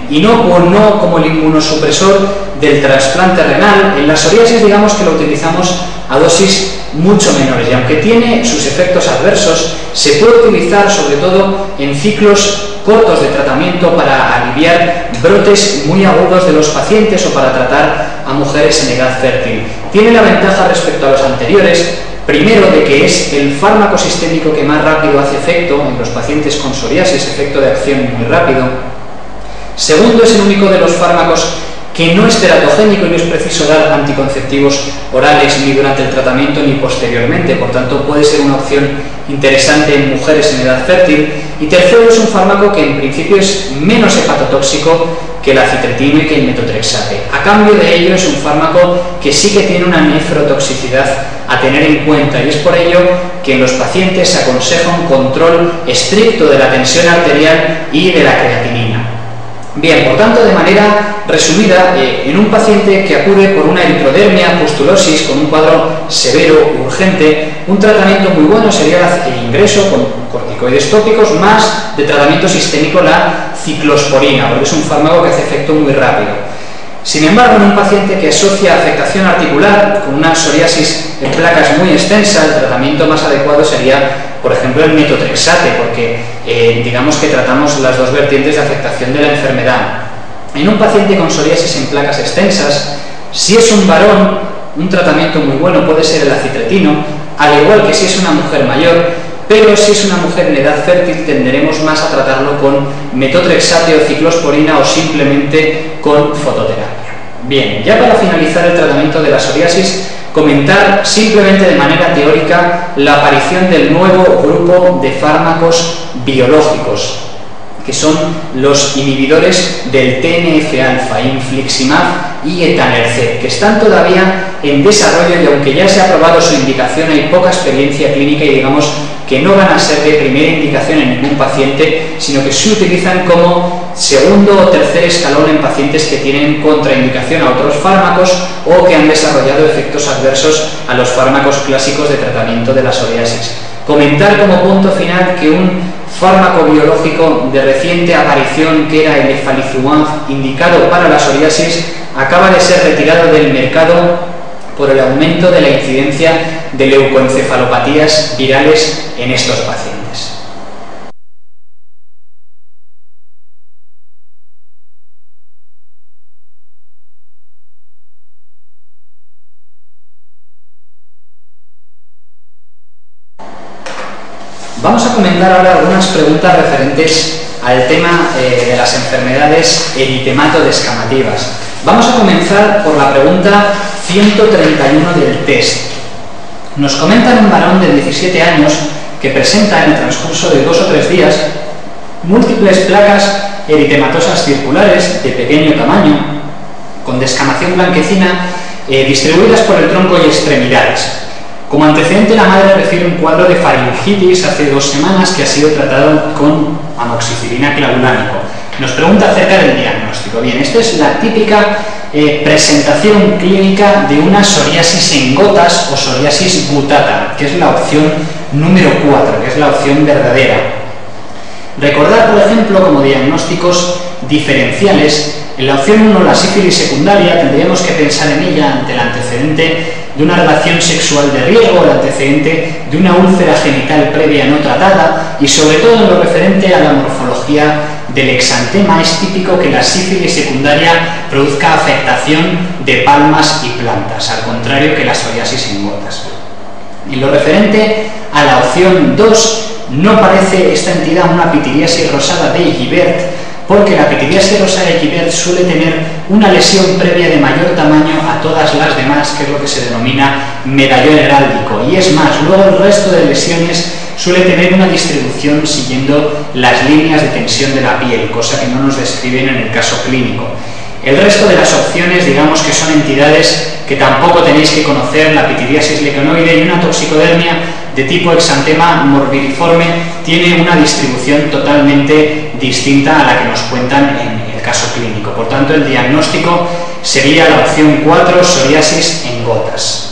inocuo, no como el inmunosupresor del trasplante renal. En la psoriasis digamos que lo utilizamos a dosis mucho menores, y aunque tiene sus efectos adversos, se puede utilizar sobre todo en ciclos cortos de tratamiento para aliviar brotes muy agudos de los pacientes o para tratar a mujeres en edad fértil. Tiene la ventaja respecto a los anteriores Primero, de que es el fármaco sistémico que más rápido hace efecto en los pacientes con psoriasis, efecto de acción muy rápido. Segundo, es el único de los fármacos que no es teratogénico y no es preciso dar anticonceptivos orales ni durante el tratamiento ni posteriormente, por tanto puede ser una opción interesante en mujeres en edad fértil. Y tercero, es un fármaco que en principio es menos hepatotóxico que el acitretino y que el metotrexate. A cambio de ello, es un fármaco que sí que tiene una nefrotoxicidad a tener en cuenta, y es por ello que en los pacientes se aconseja un control estricto de la tensión arterial y de la creatinina. Bien, por tanto, de manera resumida, en un paciente que acude por una eritrodermia, pustulosis, con un cuadro severo, urgente, un tratamiento muy bueno sería el ingreso con corticoides tópicos más de tratamiento sistémico la ciclosporina, porque es un fármaco que hace efecto muy rápido. Sin embargo, en un paciente que asocia afectación articular con una psoriasis en placas muy extensa, el tratamiento más adecuado sería, por ejemplo, el metotrexate, porque digamos que tratamos las dos vertientes de afectación de la enfermedad. En un paciente con psoriasis en placas extensas, si es un varón, un tratamiento muy bueno puede ser el acitretino, al igual que si es una mujer mayor, pero si es una mujer en edad fértil tenderemos más a tratarlo con metotrexate o ciclosporina o simplemente con fototerapia. Bien, ya para finalizar el tratamiento de la psoriasis, comentar simplemente de manera teórica la aparición del nuevo grupo de fármacos biológicos, que son los inhibidores del TNF-alfa, infliximab y etanercept, que están todavía en desarrollo y aunque ya se ha probado su indicación hay poca experiencia clínica y digamos que no van a ser de primera indicación en ningún paciente, sino que se utilizan como segundo o tercer escalón en pacientes que tienen contraindicación a otros fármacos o que han desarrollado efectos adversos a los fármacos clásicos de tratamiento de la psoriasis. Comentar como punto final que un fármaco biológico de reciente aparición, que era el efalizuant, indicado para la psoriasis, acaba de ser retirado del mercado por el aumento de la incidencia de leucoencefalopatías virales en estos pacientes. Vamos a comentar ahora algunas preguntas referentes al tema de las enfermedades eritematodeescamativas. Vamos a comenzar por la pregunta 131 del test. Nos comentan un varón de 17 años que presenta en el transcurso de 2 o 3 días múltiples placas eritematosas circulares de pequeño tamaño, con descamación blanquecina, distribuidas por el tronco y extremidades. Como antecedente, la madre refiere un cuadro de faringitis hace 2 semanas que ha sido tratado con amoxicilina clavulánico. Nos pregunta acerca del diagnóstico. Bien, esta es la típica presentación clínica de una psoriasis en gotas o psoriasis butata, que es la opción número 4, que es la opción verdadera. Recordar, por ejemplo, como diagnósticos diferenciales, en la opción 1, la sífilis secundaria, tendríamos que pensar en ella ante el antecedente de una relación sexual de riesgo, el antecedente de una úlcera genital previa no tratada y sobre todo en lo referente a la morfología del exantema. Es típico que la sífilis secundaria produzca afectación de palmas y plantas, al contrario que la psoriasis en gotas. En lo referente a la opción 2, no parece esta entidad una pitiriasis rosada de Gibert, porque la pitiriasis rosada de Gibert suele tener una lesión previa de mayor tamaño a todas las demás, que es lo que se denomina medallón heráldico. Y es más, luego el resto de lesiones suele tener una distribución siguiendo las líneas de tensión de la piel, cosa que no nos describen en el caso clínico. El resto de las opciones, digamos que son entidades que tampoco tenéis que conocer, la pitiriasis leconoide y una toxicodermia de tipo exantema morbidiforme tiene una distribución totalmente distinta a la que nos cuentan en el caso clínico. Por tanto, el diagnóstico sería la opción 4, psoriasis en gotas.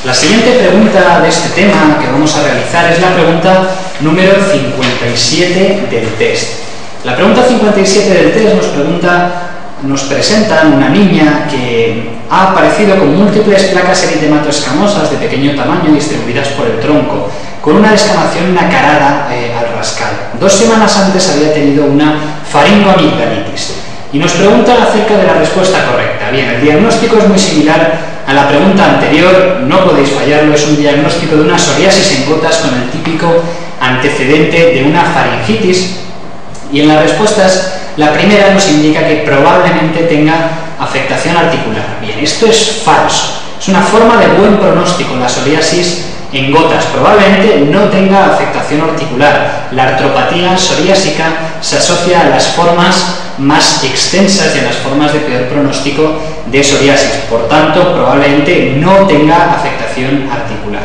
La siguiente pregunta de este tema que vamos a realizar es la pregunta número 57 del test. La pregunta 57 del test nos pregunta nos presentan una niña que ha aparecido con múltiples placas eritemato-escamosas de pequeño tamaño distribuidas por el tronco, con una descamación nacarada al rascar. 2 semanas antes había tenido una faringoamigdalitis. Y nos preguntan acerca de la respuesta correcta. Bien, el diagnóstico es muy similar a la pregunta anterior, no podéis fallarlo, es un diagnóstico de una psoriasis en gotas con el típico antecedente de una faringitis. Y en las respuestas, la primera nos indica que probablemente tenga afectación articular. Bien, esto es falso. Es una forma de buen pronóstico la psoriasis en gotas. Probablemente no tenga afectación articular. La artropatía psoriásica se asocia a las formas más extensas y a las formas de peor pronóstico de psoriasis. Por tanto, probablemente no tenga afectación articular.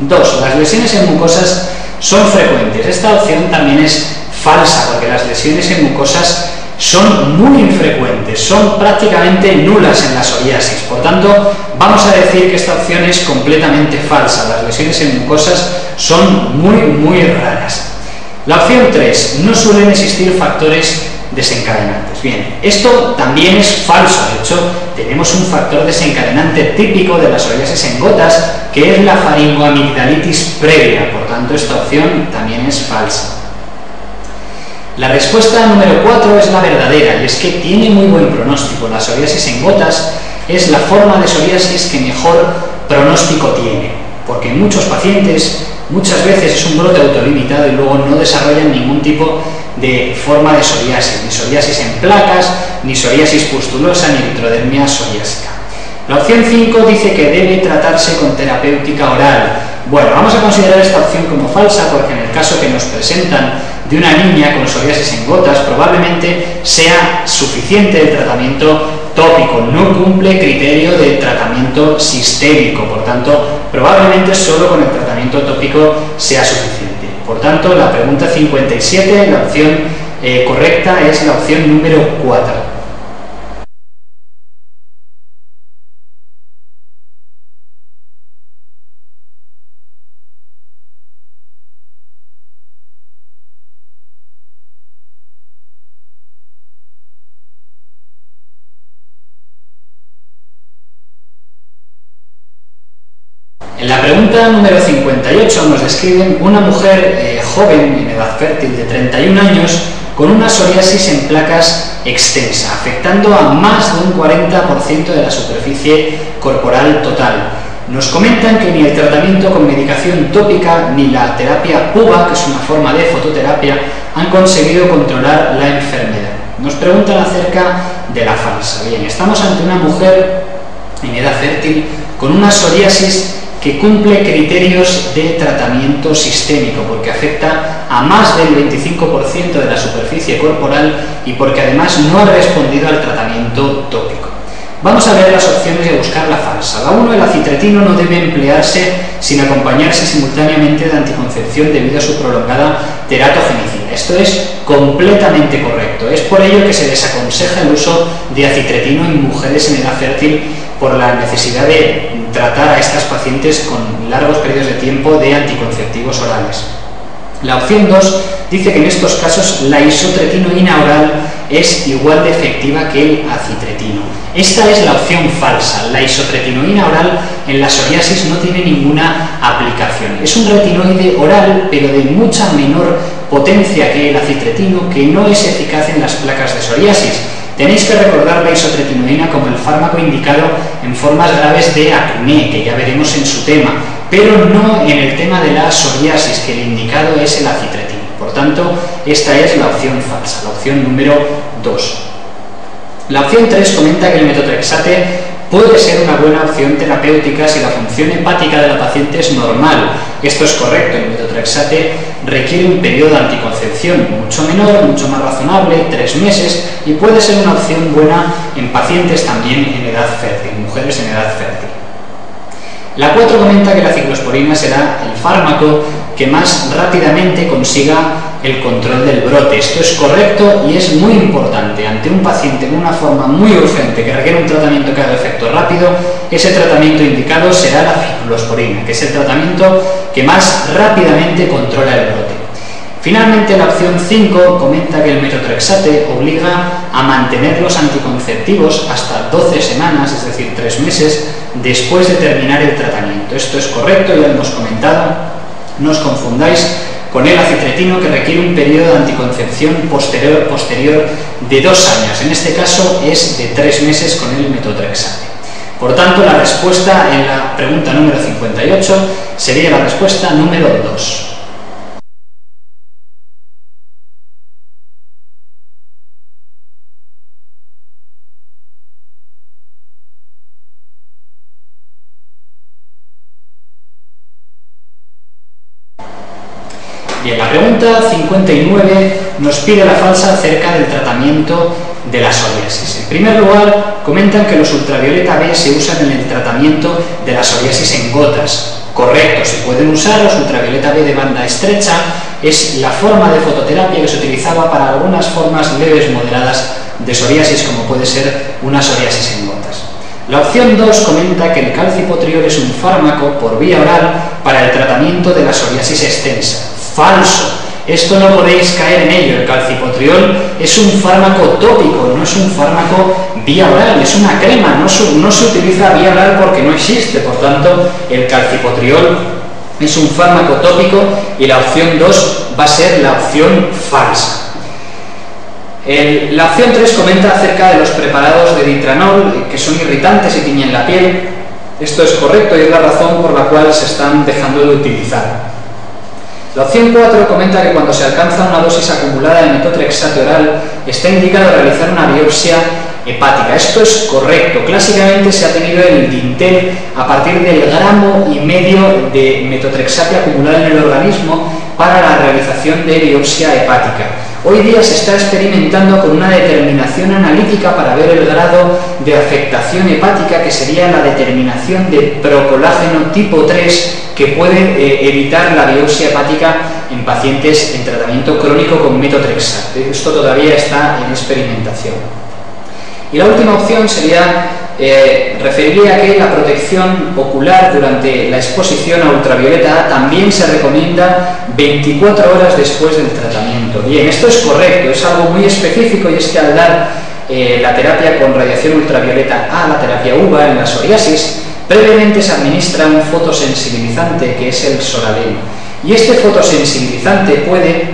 2. Las lesiones en mucosas son frecuentes. Esta opción también es falsa, porque las lesiones en mucosas son muy infrecuentes, son prácticamente nulas en la psoriasis. Por tanto, vamos a decir que esta opción es completamente falsa. Las lesiones en mucosas son muy raras. La opción 3. No suelen existir factores desencadenantes. Bien, esto también es falso. De hecho, tenemos un factor desencadenante típico de la psoriasis en gotas, que es la faringoamigdalitis previa. Por tanto, esta opción también es falsa. La respuesta número 4 es la verdadera, y es que tiene muy buen pronóstico. La psoriasis en gotas es la forma de psoriasis que mejor pronóstico tiene, porque en muchos pacientes muchas veces es un brote autolimitado y luego no desarrollan ningún tipo de forma de psoriasis, ni psoriasis en placas, ni psoriasis pustulosa, ni electrodermia psoriásica. La opción 5 dice que debe tratarse con terapéutica oral. Bueno, vamos a considerar esta opción como falsa, porque en el caso que nos presentan de una niña con psoriasis en gotas, probablemente sea suficiente el tratamiento tópico, no cumple criterio de tratamiento sistémico, por tanto, probablemente solo con el tratamiento tópico sea suficiente. Por tanto, la pregunta 57, la opción correcta es la opción número 4. En la pregunta número 58 nos describen una mujer joven, en edad fértil, de 31 años, con una psoriasis en placas extensa, afectando a más de un 40% de la superficie corporal total. Nos comentan que ni el tratamiento con medicación tópica ni la terapia PUVA, que es una forma de fototerapia, han conseguido controlar la enfermedad. Nos preguntan acerca de la falsa. Bien, estamos ante una mujer en edad fértil con una psoriasis que cumple criterios de tratamiento sistémico, porque afecta a más del 25% de la superficie corporal y porque además no ha respondido al tratamiento tópico. Vamos a ver las opciones y a buscar la falsa. La 1, el acitretino no debe emplearse sin acompañarse simultáneamente de anticoncepción debido a su prolongada teratogenicida. Esto es completamente correcto. Es por ello que se desaconseja el uso de acitretino en mujeres en edad fértil, por la necesidad de tratar a estas pacientes con largos periodos de tiempo de anticonceptivos orales. La opción 2 dice que en estos casos la isotretinoína oral es igual de efectiva que el acitretino. Esta es la opción falsa. La isotretinoína oral en la psoriasis no tiene ninguna aplicación. Es un retinoide oral, pero de mucha menor potencia que el acitretino, que no es eficaz en las placas de psoriasis. Tenéis que recordar la isotretinoína como el fármaco indicado en formas graves de acné, que ya veremos en su tema, pero no en el tema de la psoriasis, que el indicado es el acitretino. Por tanto, esta es la opción falsa, la opción número 2. La opción 3 comenta que el metotrexate puede ser una buena opción terapéutica si la función hepática de la paciente es normal. Esto es correcto, el metotrexate requiere un periodo de anticoncepción mucho menor, mucho más razonable, 3 meses, y puede ser una opción buena en pacientes también en edad fértil, mujeres en edad fértil. La 4 comenta que la ciclosporina será el fármaco que más rápidamente consiga el control del brote. Esto es correcto y es muy importante. Ante un paciente con una forma muy urgente que requiere un tratamiento que haga efecto rápido, ese tratamiento indicado será la ciclosporina, que es el tratamiento que más rápidamente controla el brote. Finalmente, la opción 5 comenta que el metotrexate obliga a mantener los anticonceptivos hasta 12 semanas, es decir, 3 meses, después de terminar el tratamiento. Esto es correcto, ya lo hemos comentado, no os confundáis con el acitretino, que requiere un periodo de anticoncepción posterior de 2 años. En este caso es de 3 meses con el metotrexate. Por tanto, la respuesta en la pregunta número 58 sería la respuesta número 2. Bien, la pregunta 59 nos pide la falsa acerca del tratamiento de la psoriasis. En primer lugar, comentan que los ultravioleta B se usan en el tratamiento de la psoriasis en gotas. Correcto, se pueden usar los ultravioleta B de banda estrecha, es la forma de fototerapia que se utilizaba para algunas formas leves moderadas de psoriasis, como puede ser una psoriasis en gotas. La opción 2 comenta que el calcipotriol es un fármaco por vía oral para el tratamiento de la psoriasis extensa. Falso. Esto no podéis caer en ello. El calcipotriol es un fármaco tópico, no es un fármaco vía oral, es una crema, no se utiliza vía oral porque no existe. Por tanto, el calcipotriol es un fármaco tópico y la opción 2 va a ser la opción falsa. La opción 3 comenta acerca de los preparados de ditranol, que son irritantes y tiñen la piel. Esto es correcto y es la razón por la cual se están dejando de utilizar. La opción 4 comenta que cuando se alcanza una dosis acumulada de metotrexate oral está indicado realizar una biopsia hepática. Esto es correcto. Clásicamente se ha tenido el dintel a partir del 1,5 gramos de metotrexate acumulado en el organismo para la realización de biopsia hepática. Hoy día se está experimentando con una determinación analítica para ver el grado de afectación hepática, que sería la determinación de procolágeno tipo 3, que puede evitar la biopsia hepática en pacientes en tratamiento crónico con metotrexate. Esto todavía está en experimentación. Y la última opción sería, referiría a que la protección ocular durante la exposición a ultravioleta A también se recomienda 24 horas después del tratamiento. Bien, esto es correcto, es algo muy específico, y es que al dar la terapia con radiación ultravioleta A, la terapia UVA en la psoriasis, previamente se administra un fotosensibilizante que es el soraleno. Y este fotosensibilizante puede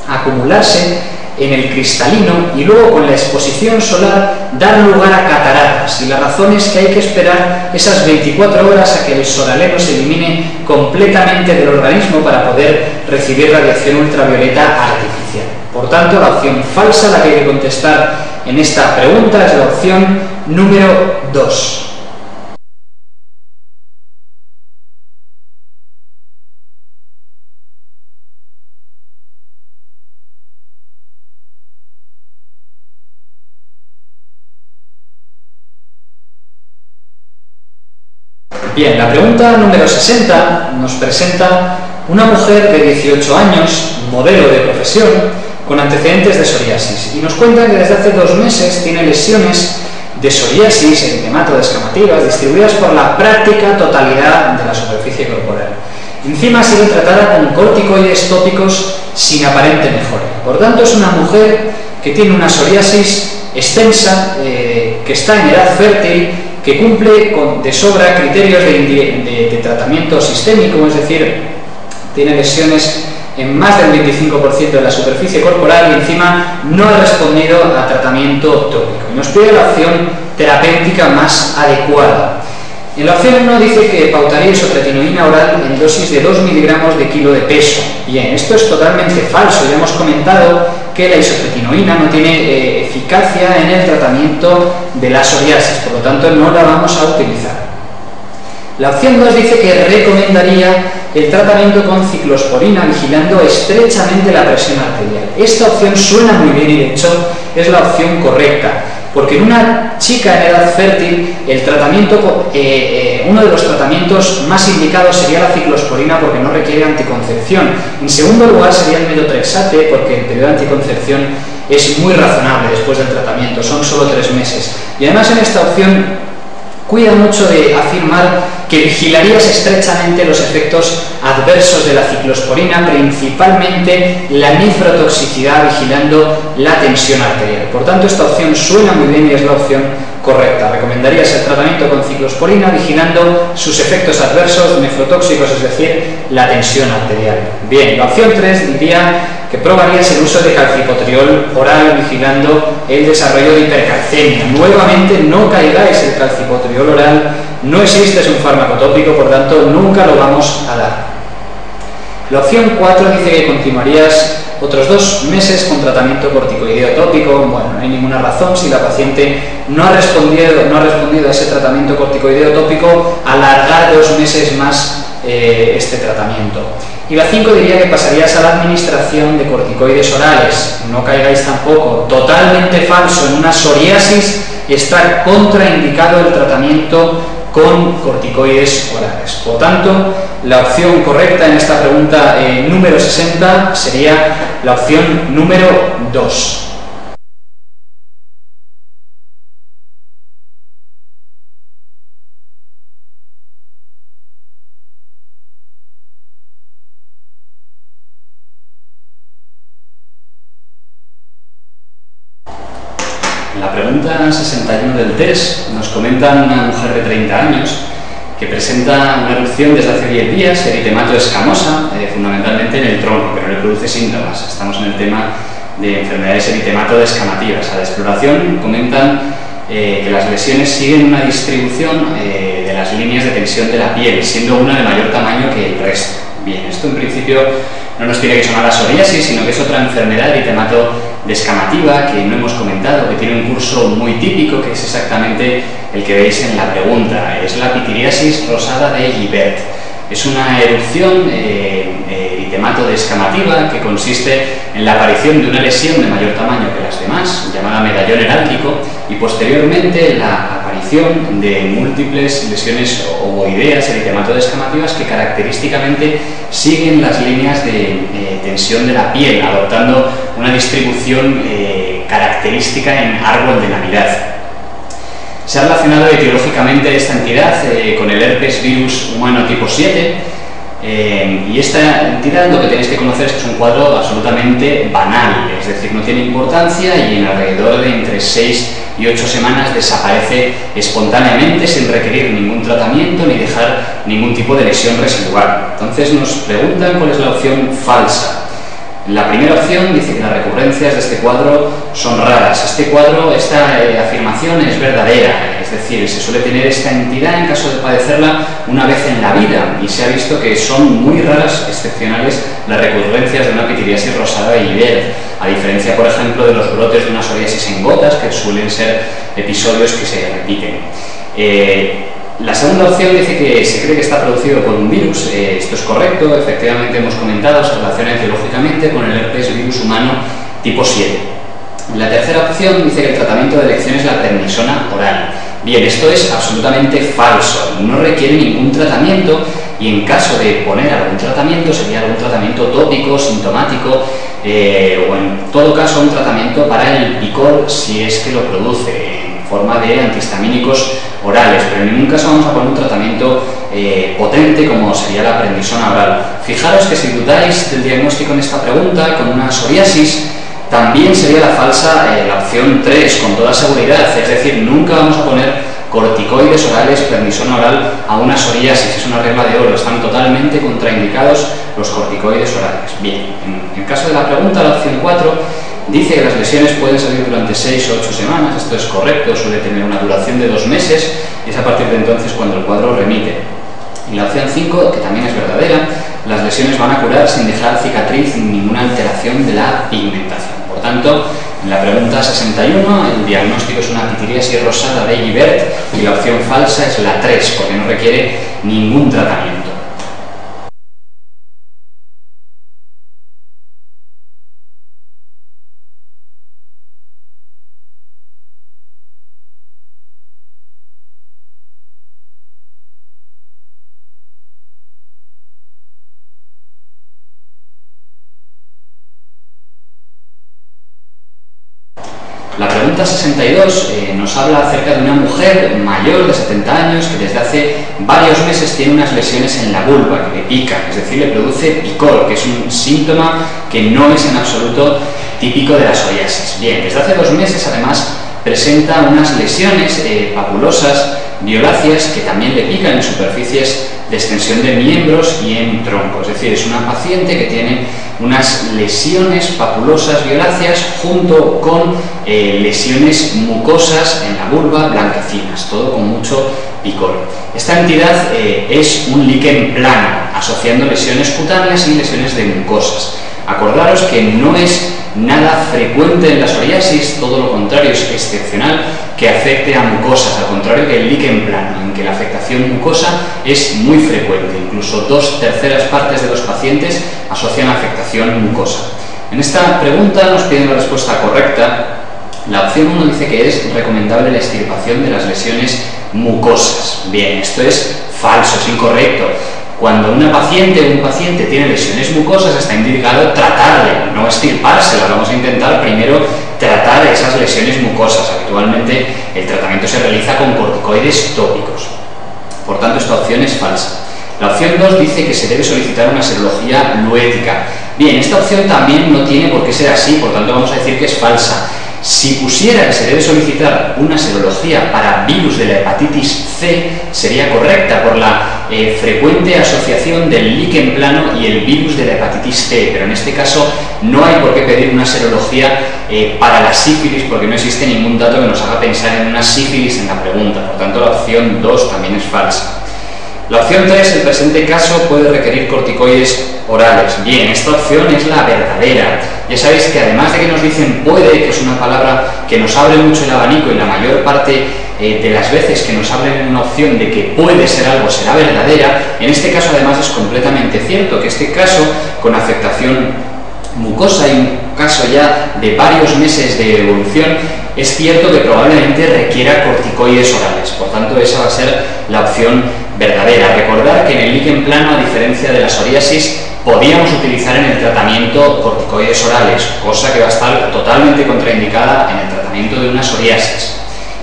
acumularse en el cristalino y luego con la exposición solar dar lugar a cataratas, y la razón es que hay que esperar esas 24 horas a que el soraleno se elimine completamente del organismo para poder recibir radiación ultravioleta artificial. Por tanto, la opción falsa, la que hay que contestar en esta pregunta, es la opción número 2. Bien, la pregunta número 60 nos presenta una mujer de 18 años, modelo de profesión, con antecedentes de psoriasis, y nos cuenta que desde hace 2 meses tiene lesiones de psoriasis, eritemato, descamativas, distribuidas por la práctica totalidad de la superficie corporal. Encima ha sido tratada con corticoides tópicos sin aparente mejora. Por tanto, es una mujer que tiene una psoriasis extensa, que está en edad fértil, que cumple de sobra criterios de tratamiento sistémico, es decir, tiene lesiones en más del 25% de la superficie corporal y encima no ha respondido a tratamiento tópico. Y nos pide la opción terapéutica más adecuada. En la opción 1 dice que pautaría isotretinoína oral en dosis de 2 miligramos de kilo de peso. Bien, esto es totalmente falso. Ya hemos comentado que la isotretinoína no tiene eficacia en el tratamiento de la psoriasis, por lo tanto no la vamos a utilizar. La opción 2 dice que recomendaría el tratamiento con ciclosporina vigilando estrechamente la presión arterial. Esta opción suena muy bien y de hecho es la opción correcta, porque en una chica en edad fértil el tratamiento, uno de los tratamientos más indicados sería la ciclosporina, porque no requiere anticoncepción. En segundo lugar sería el metotrexate, porque el periodo de anticoncepción es muy razonable después del tratamiento, son solo 3 meses. Y además en esta opción cuida mucho de afirmar que vigilarías estrechamente los efectos adversos de la ciclosporina, principalmente la nefrotoxicidad, vigilando la tensión arterial. Por tanto, esta opción suena muy bien y es la opción correcta. Recomendarías el tratamiento con ciclosporina vigilando sus efectos adversos nefrotóxicos, es decir, la tensión arterial. Bien, la opción 3 diría que probarías el uso de calcipotriol oral vigilando el desarrollo de hipercalcemia. Nuevamente, no caigáis, el calcipotriol oral no existe, es un fármaco tópico, por tanto, nunca lo vamos a dar. La opción 4 dice que continuarías otros 2 meses con tratamiento corticoideo tópico. Bueno, no hay ninguna razón si la paciente no ha respondido a ese tratamiento corticoideo tópico, alargar 2 meses más este tratamiento. Y la 5 diría que pasarías a la administración de corticoides orales. No caigáis tampoco, totalmente falso, en una psoriasis está contraindicado el tratamiento con corticoides orales. Por tanto, la opción correcta en esta pregunta número 60 sería la opción número 2. En la pregunta 61 del test nos comentan una mujer de 30 años que presenta una erupción desde hace 10 días, eritemato escamosa, fundamentalmente en el tronco, pero le produce síntomas. Estamos en el tema de enfermedades eritemato-descamativas. A la exploración comentan que las lesiones siguen una distribución de las líneas de tensión de la piel, siendo una de mayor tamaño que el resto. Bien, esto en principio no nos tiene que sonar a psoriasis, sino que es otra enfermedad eritemato-descamativa que no hemos comentado, que tiene un curso muy típico, que es exactamente el que veis en la pregunta. Es la pitiriasis rosada de Guibert. Es una erupción eritemato-descamativa que consiste en la aparición de una lesión de mayor tamaño que las demás, llamada medallón heráldico, y posteriormente la aparición de múltiples lesiones ovoideas eritemato-descamativas que característicamente siguen las líneas de tensión de la piel, adoptando una distribución característica en árbol de Navidad. Se ha relacionado etiológicamente esta entidad con el herpes virus humano tipo 7, y esta entidad lo que tenéis que conocer es que es un cuadro absolutamente banal, es decir, no tiene importancia y en alrededor de entre 6 y 8 semanas desaparece espontáneamente sin requerir ningún tratamiento ni dejar ningún tipo de lesión residual. Entonces nos preguntan cuál es la opción falsa. La primera opción dice que las recurrencias de este cuadro son raras. Esta afirmación es verdadera, es decir, se suele tener esta entidad en caso de padecerla una vez en la vida y se ha visto que son muy raras, excepcionales, las recurrencias de una pitiriasis rosada de Guibert, a diferencia, por ejemplo, de los brotes de una psoriasis en gotas, que suelen ser episodios que se repiten. La segunda opción dice que se cree que está producido por un virus. Esto es correcto, efectivamente hemos comentado, se relaciona etiológicamente con el herpes virus humano tipo 7. La tercera opción dice que el tratamiento de elección es la prednisona oral. Bien, esto es absolutamente falso, no requiere ningún tratamiento y en caso de poner algún tratamiento sería algún tratamiento tópico, sintomático, o en todo caso un tratamiento para el picor si es que lo produce, en forma de antihistamínicos orales, pero en ningún caso vamos a poner un tratamiento potente como sería la prednisona oral. Fijaros que si dudáis del diagnóstico en esta pregunta, con una psoriasis, también sería la falsa la opción 3, con toda seguridad, es decir, nunca vamos a poner corticoides orales, prednisona oral a una psoriasis, es una regla de oro, están totalmente contraindicados los corticoides orales. Bien, en el caso de la pregunta, la opción 4 dice que las lesiones pueden salir durante 6 o 8 semanas, esto es correcto, suele tener una duración de 2 meses y es a partir de entonces cuando el cuadro remite. Y la opción 5, que también es verdadera, las lesiones van a curar sin dejar cicatriz ni ninguna alteración de la pigmentación. Por tanto, en la pregunta 61, el diagnóstico es una pitiriasis rosada de Guibert y la opción falsa es la 3, porque no requiere ningún tratamiento. La pregunta pregunta 62 nos habla acerca de una mujer mayor de 70 años que desde hace varios meses tiene unas lesiones en la vulva que le pican, es decir, le produce picor, que es un síntoma que no es en absoluto típico de la psoriasis. Bien, desde hace 2 meses además presenta unas lesiones papulosas violáceas que también le pican en superficies de extensión de miembros y en tronco, es decir, es una paciente que tiene unas lesiones papulosas violáceas junto con lesiones mucosas en la vulva blanquecinas, todo con mucho picor. Esta entidad es un líquen plano, asociando lesiones cutáneas y lesiones de mucosas. Acordaros que no es nada frecuente en la psoriasis, todo lo contrario, es excepcional que afecte a mucosas, al contrario que el líquen plano, en que la afectación mucosa es muy frecuente, incluso 2/3 partes de los pacientes asocian afectación mucosa. En esta pregunta nos piden la respuesta correcta. La opción 1 dice que es recomendable la extirpación de las lesiones mucosas. Bien, esto es falso, es incorrecto. Cuando una paciente o un paciente tiene lesiones mucosas, está indicado tratarle, no extirpárselas. Vamos a intentar primero tratar esas lesiones mucosas. Habitualmente el tratamiento se realiza con corticoides tópicos. Por tanto, esta opción es falsa. La opción 2 dice que se debe solicitar una serología luética. Bien, esta opción también no tiene por qué ser así, por tanto vamos a decir que es falsa. Si pusiera que se debe solicitar una serología para virus de la hepatitis C, sería correcta por la frecuente asociación del líquen plano y el virus de la hepatitis C, pero en este caso no hay por qué pedir una serología para la sífilis, porque no existe ningún dato que nos haga pensar en una sífilis en la pregunta. Por tanto, la opción 2 también es falsa. La opción 3, el presente caso puede requerir corticoides orales. Bien, esta opción es la verdadera. Ya sabéis que además de que nos dicen puede, que es una palabra que nos abre mucho el abanico y la mayor parte de las veces que nos hablen en una opción de que puede ser algo será verdadera, en este caso además es completamente cierto que este caso con afectación mucosa y un caso ya de varios meses de evolución, es cierto que probablemente requiera corticoides orales. Por tanto, esa va a ser la opción verdadera. Recordar que en el líquen plano, a diferencia de la psoriasis, podíamos utilizar en el tratamiento corticoides orales, cosa que va a estar totalmente contraindicada en el tratamiento de una psoriasis.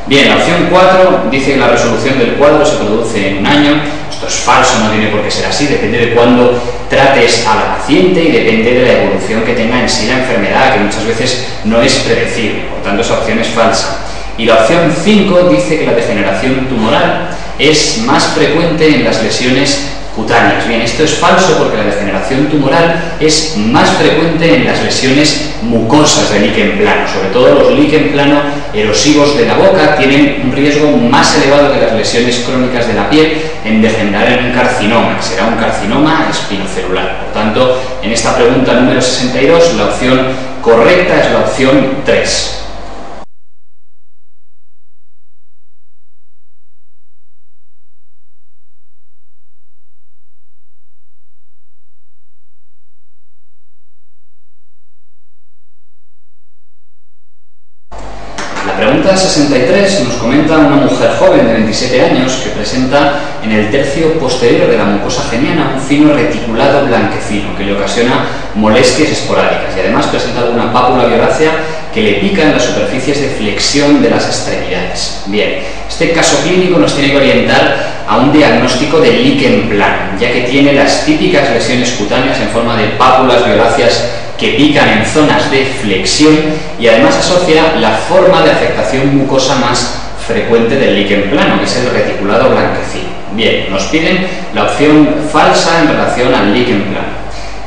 Bien, la opción 4 dice que la resolución del cuadro se produce en 1 año. Esto es falso, no tiene por qué ser así, depende de cuándo trates a la paciente y depende de la evolución que tenga en sí la enfermedad, que muchas veces no es predecible, por tanto esa opción es falsa. Y la opción 5 dice que la degeneración tumoral es más frecuente en las lesiones cutáneas. Bien, esto es falso porque la degeneración tumoral es más frecuente en las lesiones mucosas de líquen plano, sobre todo los líquen plano erosivos de la boca tienen un riesgo más elevado que las lesiones crónicas de la piel en degenerar en un carcinoma, que será un carcinoma espinocelular. Por tanto, en esta pregunta número 62, la opción correcta es la opción 3. La pregunta 63 nos comenta una mujer joven de 27 años que presenta en el tercio posterior de la mucosa geniana un fino reticulado blanquecino que le ocasiona molestias esporádicas y además presenta alguna pápula violácea que le pica en las superficies de flexión de las extremidades. Bien, este caso clínico nos tiene que orientar a un diagnóstico de líquen plano, ya que tiene las típicas lesiones cutáneas en forma de pápulas violáceas que pican en zonas de flexión y además asocia la forma de afectación mucosa más frecuente del líquen plano, que es el reticulado blanquecino. Bien, nos piden la opción falsa en relación al líquen plano.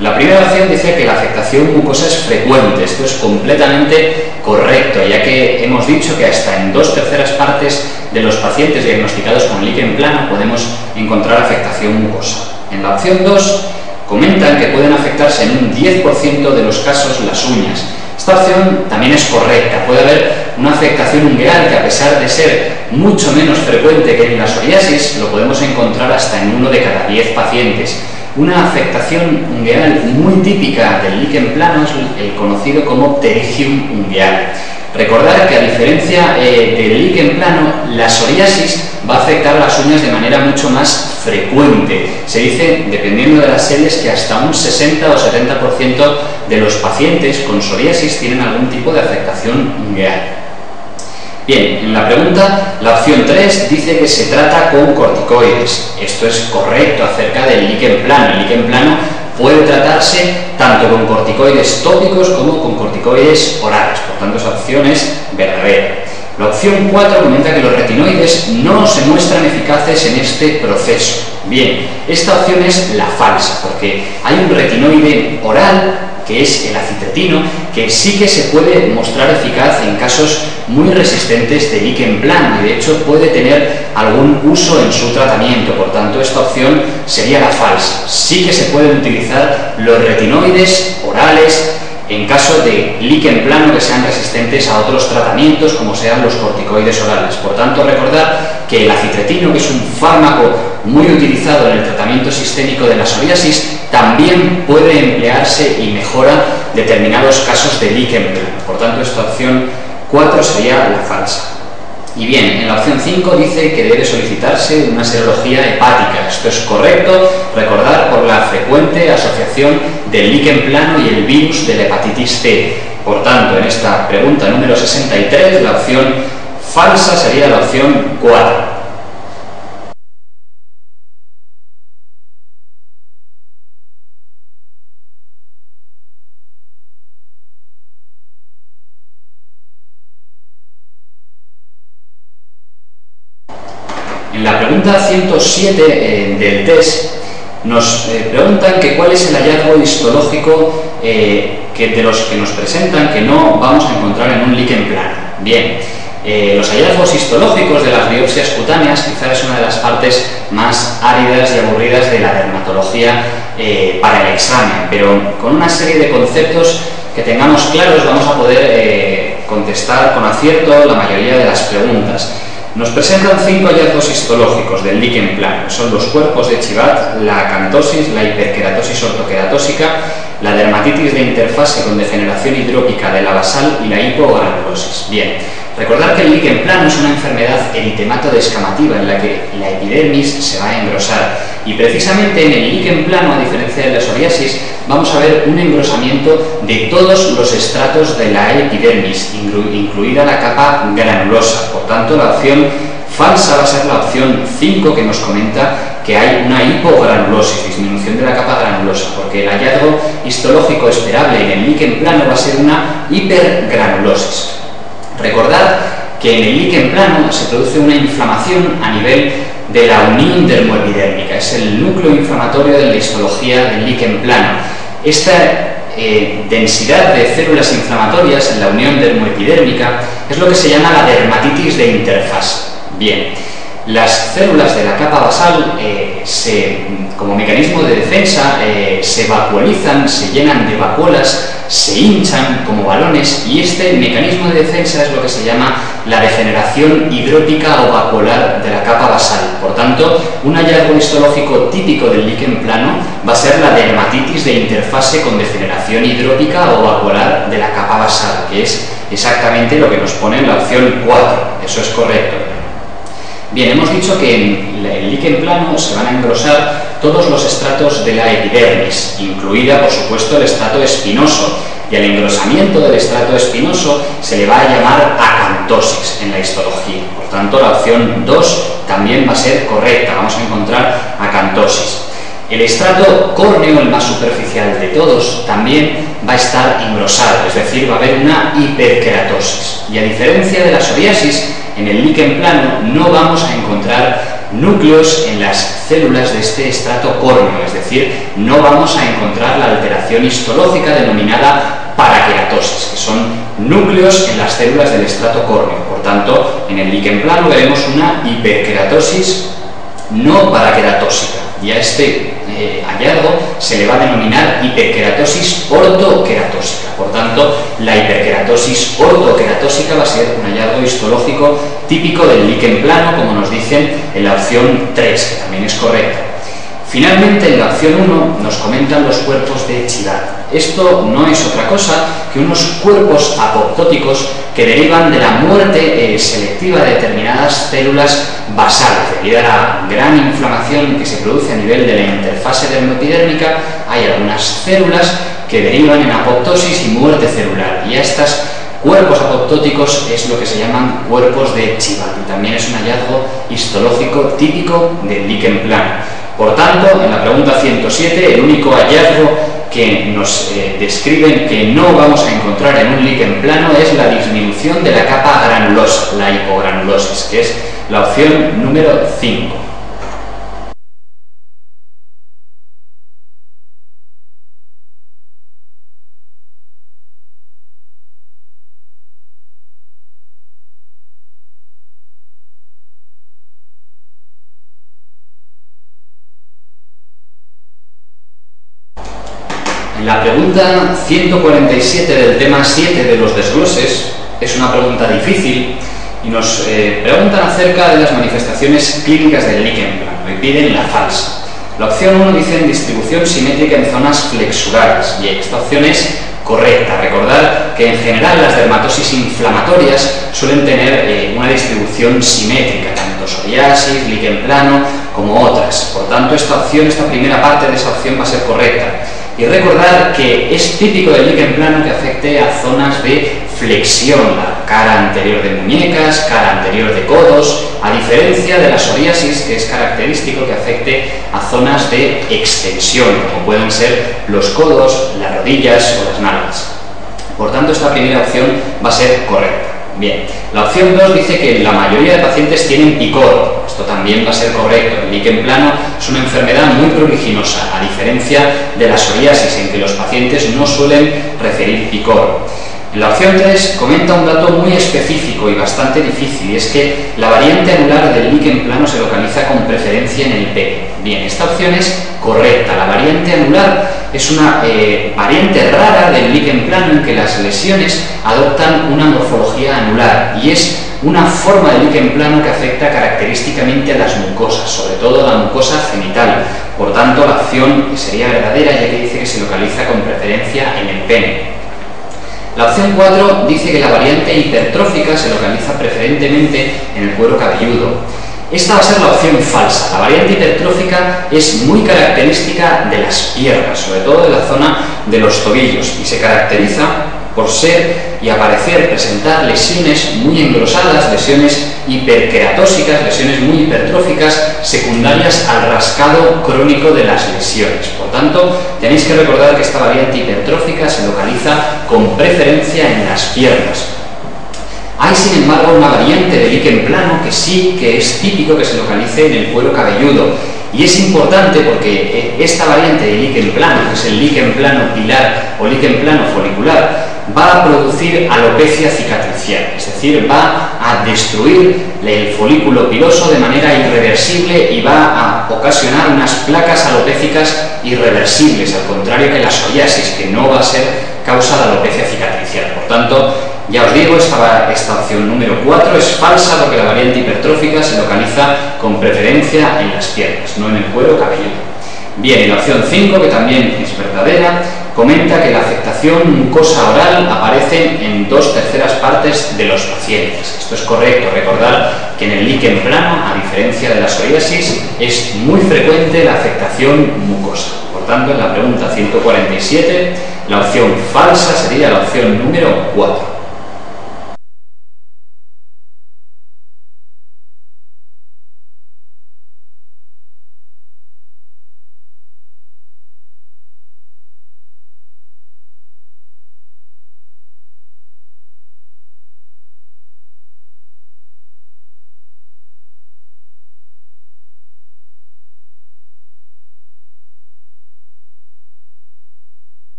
La primera opción dice que la afectación mucosa es frecuente. Esto es completamente correcto, ya que hemos dicho que hasta en 2/3 partes de los pacientes diagnosticados con líquen plano podemos encontrar afectación mucosa. En la opción 2 comentan que pueden afectarse en un 10% de los casos las uñas. Esta opción también es correcta. Puede haber una afectación ungueal que, a pesar de ser mucho menos frecuente que en la psoriasis, lo podemos encontrar hasta en 1 de cada 10 pacientes. Una afectación ungueal muy típica del líquen plano es el conocido como pterygium ungueal. Recordar que, a diferencia del líquen plano, la psoriasis va a afectar a las uñas de manera mucho más frecuente. Se dice, dependiendo de las series, que hasta un 60 o 70% de los pacientes con psoriasis tienen algún tipo de afectación ungueal. Bien, en la pregunta, la opción 3 dice que se trata con corticoides. Esto es correcto acerca del líquen plano. El líquen plano puede tratarse tanto con corticoides tópicos como con corticoides orales, por tanto esa opción es verdadera. La opción 4 comenta que los retinoides no se muestran eficaces en este proceso. Bien, esta opción es la falsa, porque hay un retinoide oral, que es el acitretino, que sí que se puede mostrar eficaz en casos muy resistentes de líquen plano y de hecho puede tener algún uso en su tratamiento, por tanto esta opción sería la falsa. Sí que se pueden utilizar los retinoides orales en caso de líquen plano que sean resistentes a otros tratamientos como sean los corticoides orales. Por tanto, recordar que el acitretino, que es un fármaco muy utilizado en el tratamiento sistémico de la psoriasis, también puede emplearse y mejora determinados casos de líquen plano. Por tanto, esta opción 4 sería la falsa. Y bien, en la opción 5 dice que debe solicitarse una serología hepática. Esto es correcto, recordar por la frecuente asociación del líquen plano y el virus de la hepatitis C. Por tanto, en esta pregunta número 63, la opción falsa sería la opción 4. En la pregunta 107 del test nos preguntan que cuál es el hallazgo histológico de los que nos presentan que no vamos a encontrar en un líquen plano. Bien, los hallazgos histológicos de las biopsias cutáneas quizás es una de las partes más áridas y aburridas de la dermatología para el examen, pero con una serie de conceptos que tengamos claros vamos a poder contestar con acierto la mayoría de las preguntas. Nos presentan 5 hallazgos histológicos del líquen plano. Son los cuerpos de Chibat, la acantosis, la hiperkeratosis ortoqueratósica, la dermatitis de interfase con degeneración hidrópica de la basal y la hipogranulosis. Bien, recordar que el líquen plano es una enfermedad eritemato-descamativa en la que la epidermis se va a engrosar. Y precisamente en el líquen plano, a diferencia de la psoriasis, vamos a ver un engrosamiento de todos los estratos de la epidermis, incluida la capa granulosa. Por tanto, la opción falsa va a ser la opción 5, que nos comenta que hay una hipogranulosis, disminución de la capa granulosa, porque el hallazgo histológico esperable en el líquen plano va a ser una hipergranulosis. Recordad que en el líquen plano se produce una inflamación a nivel de la unión dermoepidérmica, es el núcleo inflamatorio de la histología del líquen plano. Esta densidad de células inflamatorias en la unión dermoepidérmica es lo que se llama la dermatitis de interfase. Bien, las células de la capa basal como mecanismo de defensa se vacuolizan, se llenan de vacuolas, se hinchan como balones y este mecanismo de defensa es lo que se llama la degeneración hidrópica o vacuolar de la capa basal. Por tanto, un hallazgo histológico típico del líquen plano va a ser la dermatitis de interfase con degeneración hidrópica o vacuolar de la capa basal, que es exactamente lo que nos pone en la opción 4. Eso es correcto. Bien, hemos dicho que en el líquen plano se van a engrosar todos los estratos de la epidermis, incluida, por supuesto, el estrato espinoso, y al engrosamiento del estrato espinoso se le va a llamar acantosis en la histología. Por tanto, la opción 2 también va a ser correcta, vamos a encontrar acantosis. El estrato córneo, el más superficial de todos, también va a estar engrosado, es decir, va a haber una hiperkeratosis. Y a diferencia de la psoriasis, en el líquen plano no vamos a encontrar núcleos en las células de este estrato córneo, es decir, no vamos a encontrar la alteración histológica denominada parakeratosis, que son núcleos en las células del estrato córneo. Por tanto, en el líquen plano veremos una hiperkeratosis no paraqueratósica, y a este hallazgo se le va a denominar hiperkeratosis ortoqueratósica. Por tanto, la hiperkeratosis ortoqueratósica va a ser un hallazgo histológico típico del líquen plano, como nos dicen en la opción 3, que también es correcta. Finalmente, en la opción 1 nos comentan los cuerpos de Chibat. Esto no es otra cosa que unos cuerpos apoptóticos que derivan de la muerte selectiva de determinadas células basales. Debido a la gran inflamación que se produce a nivel de la interfase dermoepidérmica, hay algunas células que derivan en apoptosis y muerte celular, y a estas cuerpos apoptóticos es lo que se llaman cuerpos de Chibat y también es un hallazgo histológico típico del líquen plano. Por tanto, en la pregunta 107, el único hallazgo que nos describen que no vamos a encontrar en un líquen plano es la disminución de la capa granulosa, la hipogranulosis, que es la opción número 5. La pregunta 147 del tema 7 de los desgloses es una pregunta difícil y nos preguntan acerca de las manifestaciones clínicas del líquen plano y piden la falsa. La opción 1 dice distribución simétrica en zonas flexurales y esta opción es correcta. Recordar que en general las dermatosis inflamatorias suelen tener una distribución simétrica, tanto psoriasis, líquen plano como otras. Por tanto, esta primera parte de esa opción va a ser correcta. Y recordar que es típico del líquen plano que afecte a zonas de flexión, la cara anterior de muñecas, cara anterior de codos, a diferencia de la psoriasis, que es característico que afecte a zonas de extensión, como pueden ser los codos, las rodillas o las nalgas. Por tanto, esta primera opción va a ser correcta. Bien, la opción 2 dice que la mayoría de pacientes tienen picor. Esto también va a ser correcto. El líquen plano es una enfermedad muy pruriginosa, a diferencia de la psoriasis, en que los pacientes no suelen referir picor. La opción 3 comenta un dato muy específico y bastante difícil, y es que la variante anular del líquen plano se localiza con preferencia en el pene. Bien, esta opción es correcta. La variante anular es una variante rara del líquen plano en que las lesiones adoptan una morfología anular y es una forma de líquen plano que afecta característicamente a las mucosas, sobre todo a la mucosa genital. Por tanto, la opción sería verdadera, ya que dice que se localiza con preferencia en el pene. La opción 4 dice que la variante hipertrófica se localiza preferentemente en el cuero cabelludo. Esta va a ser la opción falsa. La variante hipertrófica es muy característica de las piernas, sobre todo de la zona de los tobillos, y se caracteriza por ser y presentar lesiones muy engrosadas, lesiones hiperqueratósicas, lesiones muy hipertróficas, secundarias al rascado crónico de las lesiones. Por tanto, tenéis que recordar que esta variante hipertrófica se localiza con preferencia en las piernas. Hay, sin embargo, una variante de líquen plano que sí que es típico que se localice en el cuero cabelludo. Y es importante porque esta variante de líquen plano, que es el líquen plano pilar o líquen plano folicular, va a producir alopecia cicatricial, es decir, va a destruir el folículo piloso de manera irreversible y va a ocasionar unas placas alopécicas irreversibles, al contrario que la psoriasis, que no va a ser causa de alopecia cicatricial. Por tanto, ya os digo, esta opción número 4 es falsa porque la variante hipertrófica se localiza con preferencia en las piernas, no en el cuero cabelludo. Bien, y la opción 5, que también es verdadera, comenta que la afectación mucosa oral aparece en 2/3 partes de los pacientes. Esto es correcto. Recordar que en el líquen plano, a diferencia de la psoriasis, es muy frecuente la afectación mucosa. Por tanto, en la pregunta 147, la opción falsa sería la opción número 4.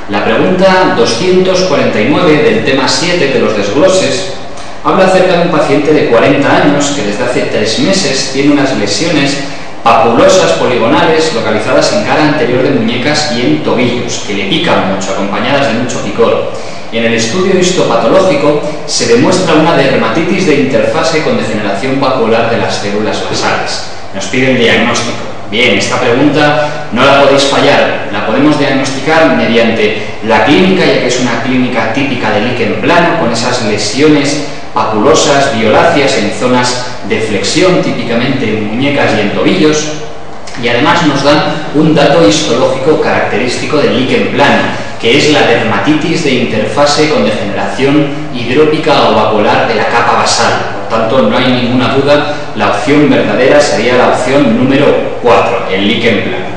La pregunta 249 del tema 7 de los desgloses habla acerca de un paciente de 40 años que desde hace 3 meses tiene unas lesiones papulosas poligonales localizadas en cara anterior de muñecas y en tobillos, que le pican mucho, acompañadas de mucho picor. En el estudio histopatológico se demuestra una dermatitis de interfase con degeneración papular de las células basales. Nos piden diagnóstico. Bien, esta pregunta no la podéis fallar, la podemos diagnosticar diagnosticar mediante la clínica, ya que es una clínica típica de líquen plano, con esas lesiones papulosas, violáceas en zonas de flexión, típicamente en muñecas y en tobillos, y además nos dan un dato histológico característico del líquen plano, que es la dermatitis de interfase con degeneración hidrópica o vacuolar de la capa basal. Por tanto, no hay ninguna duda, la opción verdadera sería la opción número 4, el líquen plano.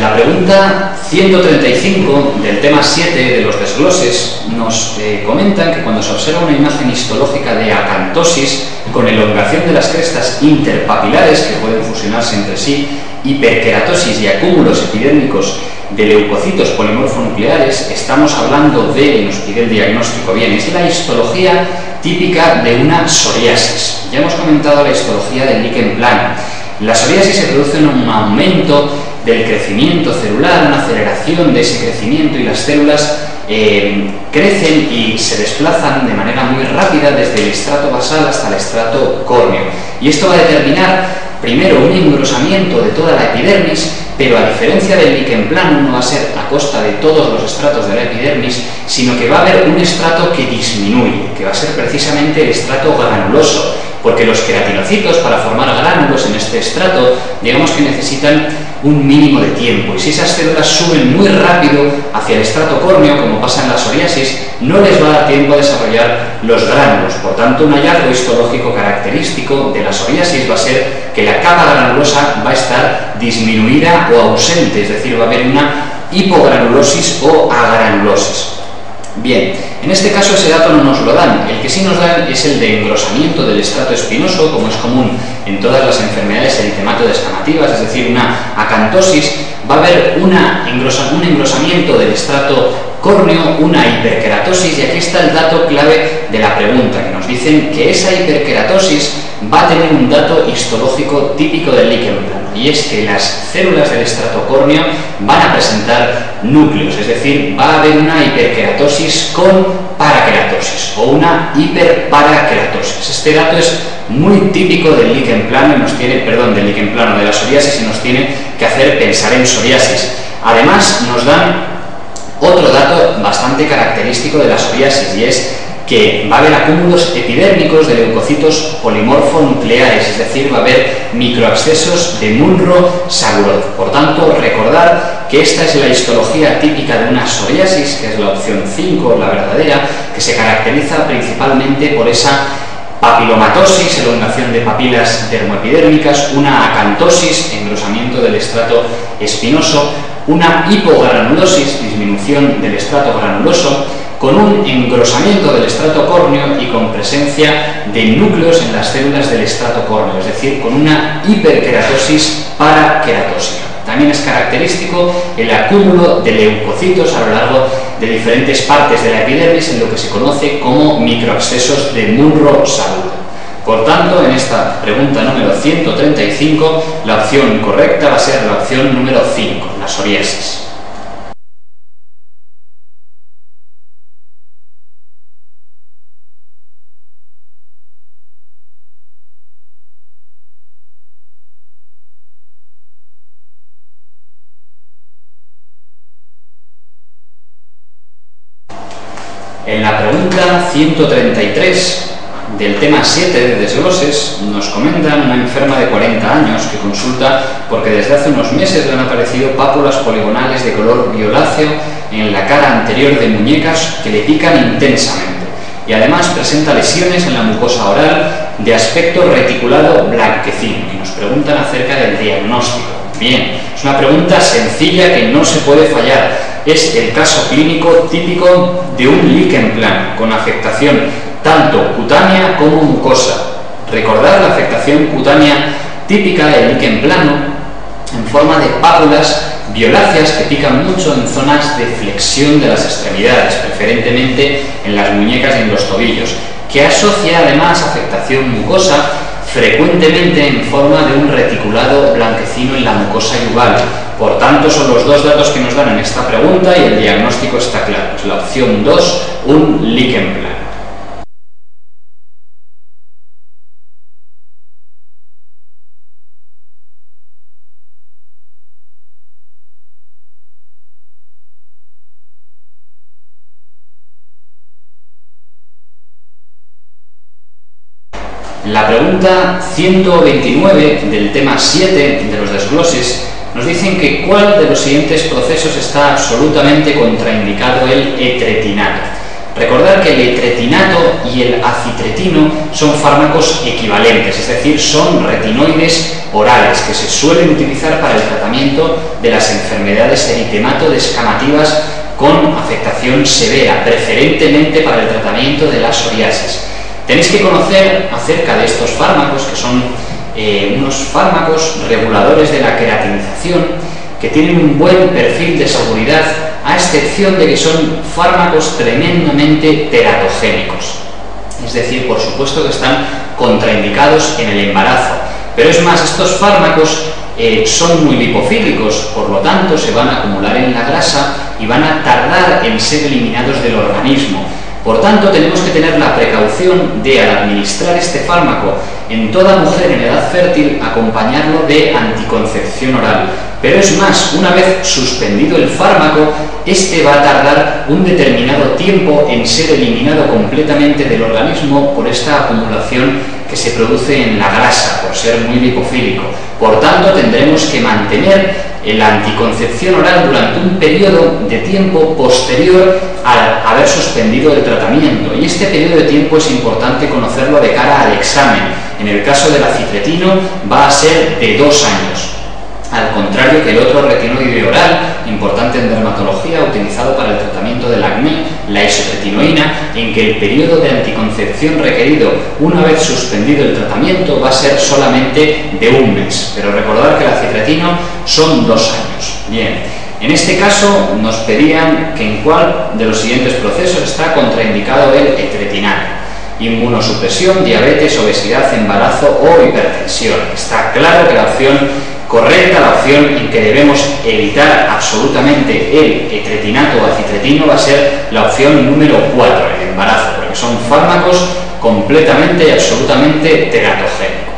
La pregunta 135 del tema 7 de los desgloses nos comentan que cuando se observa una imagen histológica de acantosis con elongación de las crestas interpapilares que pueden fusionarse entre sí, hiperkeratosis y acúmulos epidérmicos de leucocitos polimorfonucleares, estamos hablando de, nos pide el diagnóstico, bien, es la histología típica de una psoriasis. Ya hemos comentado la histología del líquen plano. La psoriasis se produce en un aumento del crecimiento celular, una aceleración de ese crecimiento, y las células crecen y se desplazan de manera muy rápida desde el estrato basal hasta el estrato córneo. Y esto va a determinar primero un engrosamiento de toda la epidermis, pero a diferencia del líquen plano no va a ser a costa de todos los estratos de la epidermis, sino que va a haber un estrato que disminuye, que va a ser precisamente el estrato granuloso, porque los queratinocitos, para formar gránulos en este estrato, digamos que necesitan un mínimo de tiempo, y si esas células suben muy rápido hacia el estrato córneo, como pasa en la psoriasis, no les va a dar tiempo a desarrollar los gránulos. Por tanto, un hallazgo histológico característico de la psoriasis va a ser que la capa granulosa va a estar disminuida o ausente, es decir, va a haber una hipogranulosis o agranulosis. Bien, en este caso ese dato no nos lo dan. El que sí nos dan es el de engrosamiento del estrato espinoso, como es común en todas las enfermedades eritematodo-descamativas, es decir, una acantosis. Va a haber un engrosamiento del estrato córneo, una hiperkeratosis, y aquí está el dato clave de la pregunta, que nos dicen que esa hiperkeratosis va a tener un dato histológico típico del líquen plano, y es que las células del estrato córneo van a presentar núcleos, es decir, va a haber una hiperkeratosis con parakeratosis o una hiperparakeratosis. Este dato es muy típico del líquen plano y nos tiene, del líquen plano, de la psoriasis, y nos tiene que hacer pensar en psoriasis. Además, nos dan otro dato bastante característico de la psoriasis, y es que va a haber acúmulos epidérmicos de leucocitos polimorfonucleares, es decir, va a haber microabscesos de Munro-Sagurov. Por tanto, recordar que esta es la histología típica de una psoriasis, que es la opción 5, la verdadera, que se caracteriza principalmente por esa papilomatosis, elongación de papilas dermoepidérmicas, una acantosis, engrosamiento del estrato espinoso, una hipogranulosis, disminución del estrato granuloso, con un engrosamiento del estrato córneo y con presencia de núcleos en las células del estrato córneo, es decir, con una hiperkeratosis paraqueratósica. También es característico el acúmulo de leucocitos a lo largo de diferentes partes de la epidermis en lo que se conoce como microabscesos de Munro-Sagurov. Por tanto, en esta pregunta número 135, la opción correcta va a ser la opción número 5, la psoriasis. En la pregunta 133 del tema 7 de desgloses nos comentan una enferma de 40 años que consulta porque desde hace unos meses le han aparecido pápulas poligonales de color violáceo en la cara anterior de muñecas que le pican intensamente, y además presenta lesiones en la mucosa oral de aspecto reticulado blanquecino, y nos preguntan acerca del diagnóstico. Bien, es una pregunta sencilla que no se puede fallar. Es el caso clínico típico de un líquen plano, con afectación tanto cutánea como mucosa. Recordar la afectación cutánea típica del líquen plano en forma de pápulas violáceas que pican mucho en zonas de flexión de las extremidades, preferentemente en las muñecas y en los tobillos, que asocia además afectación mucosa frecuentemente en forma de un reticulado blanquecino en la mucosa yugal. Por tanto, son los dos datos que nos dan en esta pregunta y el diagnóstico está claro. Es la opción 2, un lichen planus. La pregunta 129 del tema 7 de los desgloses nos dicen que cuál de los siguientes procesos está absolutamente contraindicado el etretinato. Recordar que el etretinato y el acitretino son fármacos equivalentes, es decir, son retinoides orales que se suelen utilizar para el tratamiento de las enfermedades eritemato-descamativas con afectación severa, preferentemente para el tratamiento de la psoriasis. Tenéis que conocer acerca de estos fármacos, que son unos fármacos reguladores de la queratinización, que tienen un buen perfil de seguridad, a excepción de que son fármacos tremendamente teratogénicos. Es decir, por supuesto que están contraindicados en el embarazo. Pero es más, estos fármacos son muy lipofílicos, por lo tanto se van a acumular en la grasa y van a tardar en ser eliminados del organismo. Por tanto, tenemos que tener la precaución de, al administrar este fármaco en toda mujer en edad fértil, acompañarlo de anticoncepción oral. Pero es más, una vez suspendido el fármaco, este va a tardar un determinado tiempo en ser eliminado completamente del organismo por esta acumulación que se produce en la grasa, por ser muy lipofílico. Por tanto, tendremos que mantener la anticoncepción oral durante un periodo de tiempo posterior al haber suspendido el tratamiento, y este periodo de tiempo es importante conocerlo de cara al examen. En el caso del acitretino va a ser de 2 años, al contrario que el otro retinoide oral, importante en dermatología, utilizado para el tratamiento del acné, la isotretinoína, en que el periodo de anticoncepción requerido una vez suspendido el tratamiento va a ser solamente de 1 mes, pero recordad que el acitretino son 2 años. Bien, en este caso nos pedían que en cuál de los siguientes procesos está contraindicado el etretinato: inmunosupresión, diabetes, obesidad, embarazo o hipertensión. Está claro que la opción correcta, la opción en que debemos evitar absolutamente el etretinato o acitretino, va a ser la opción número 4, el embarazo, porque son fármacos completamente y absolutamente teratogénicos.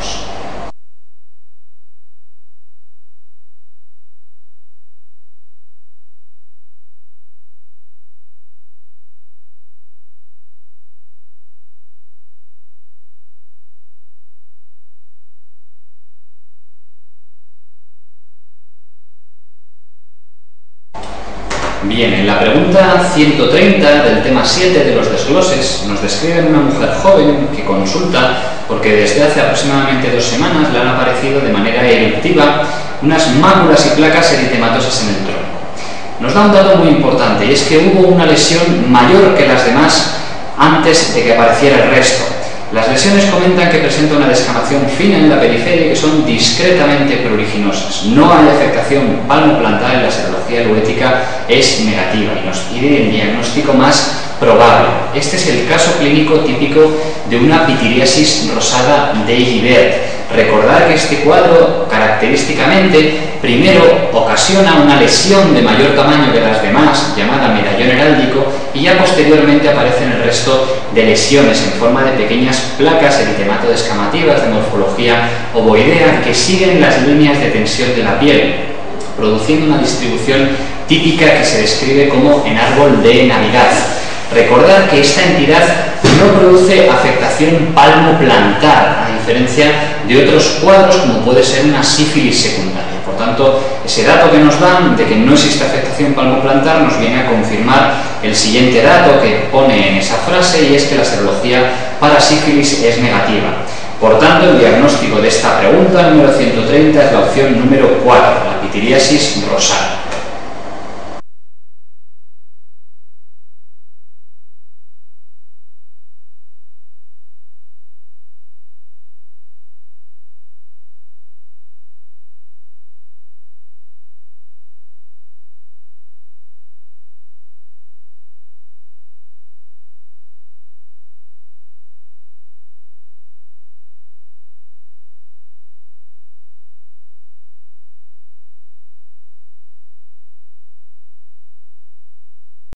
Bien, en la pregunta 130 del tema 7 de los desgloses nos describen una mujer joven que consulta porque desde hace aproximadamente 2 semanas le han aparecido de manera eruptiva unas máculas y placas eritematosas en el tronco. Nos da un dato muy importante, y es que hubo una lesión mayor que las demás antes de que apareciera el resto. Las lesiones comentan que presenta una descamación fina en la periferia y que son discretamente pruriginosas. No hay afectación palmoplantar y la serología urétrica es negativa y nos pide el diagnóstico más probable. Este es el caso clínico típico de una pitiriasis rosada de Gibert. Recordad que este cuadro característicamente primero ocasiona una lesión de mayor tamaño que las demás, llamada medallón heráldico, y ya posteriormente aparecen el resto de lesiones en forma de pequeñas placas eritemato-descamativas de morfología ovoidea que siguen las líneas de tensión de la piel, produciendo una distribución típica que se describe como en árbol de Navidad. Recordad que esta entidad no produce afectación palmoplantar, a diferencia de otros cuadros como puede ser una sífilis secundaria. Por tanto, ese dato que nos dan de que no existe afectación palmoplantar nos viene a confirmar el siguiente dato que pone en esa frase, y es que la serología para sífilis es negativa. Por tanto, el diagnóstico de esta pregunta número 130 es la opción número 4, la pitiriasis rosada.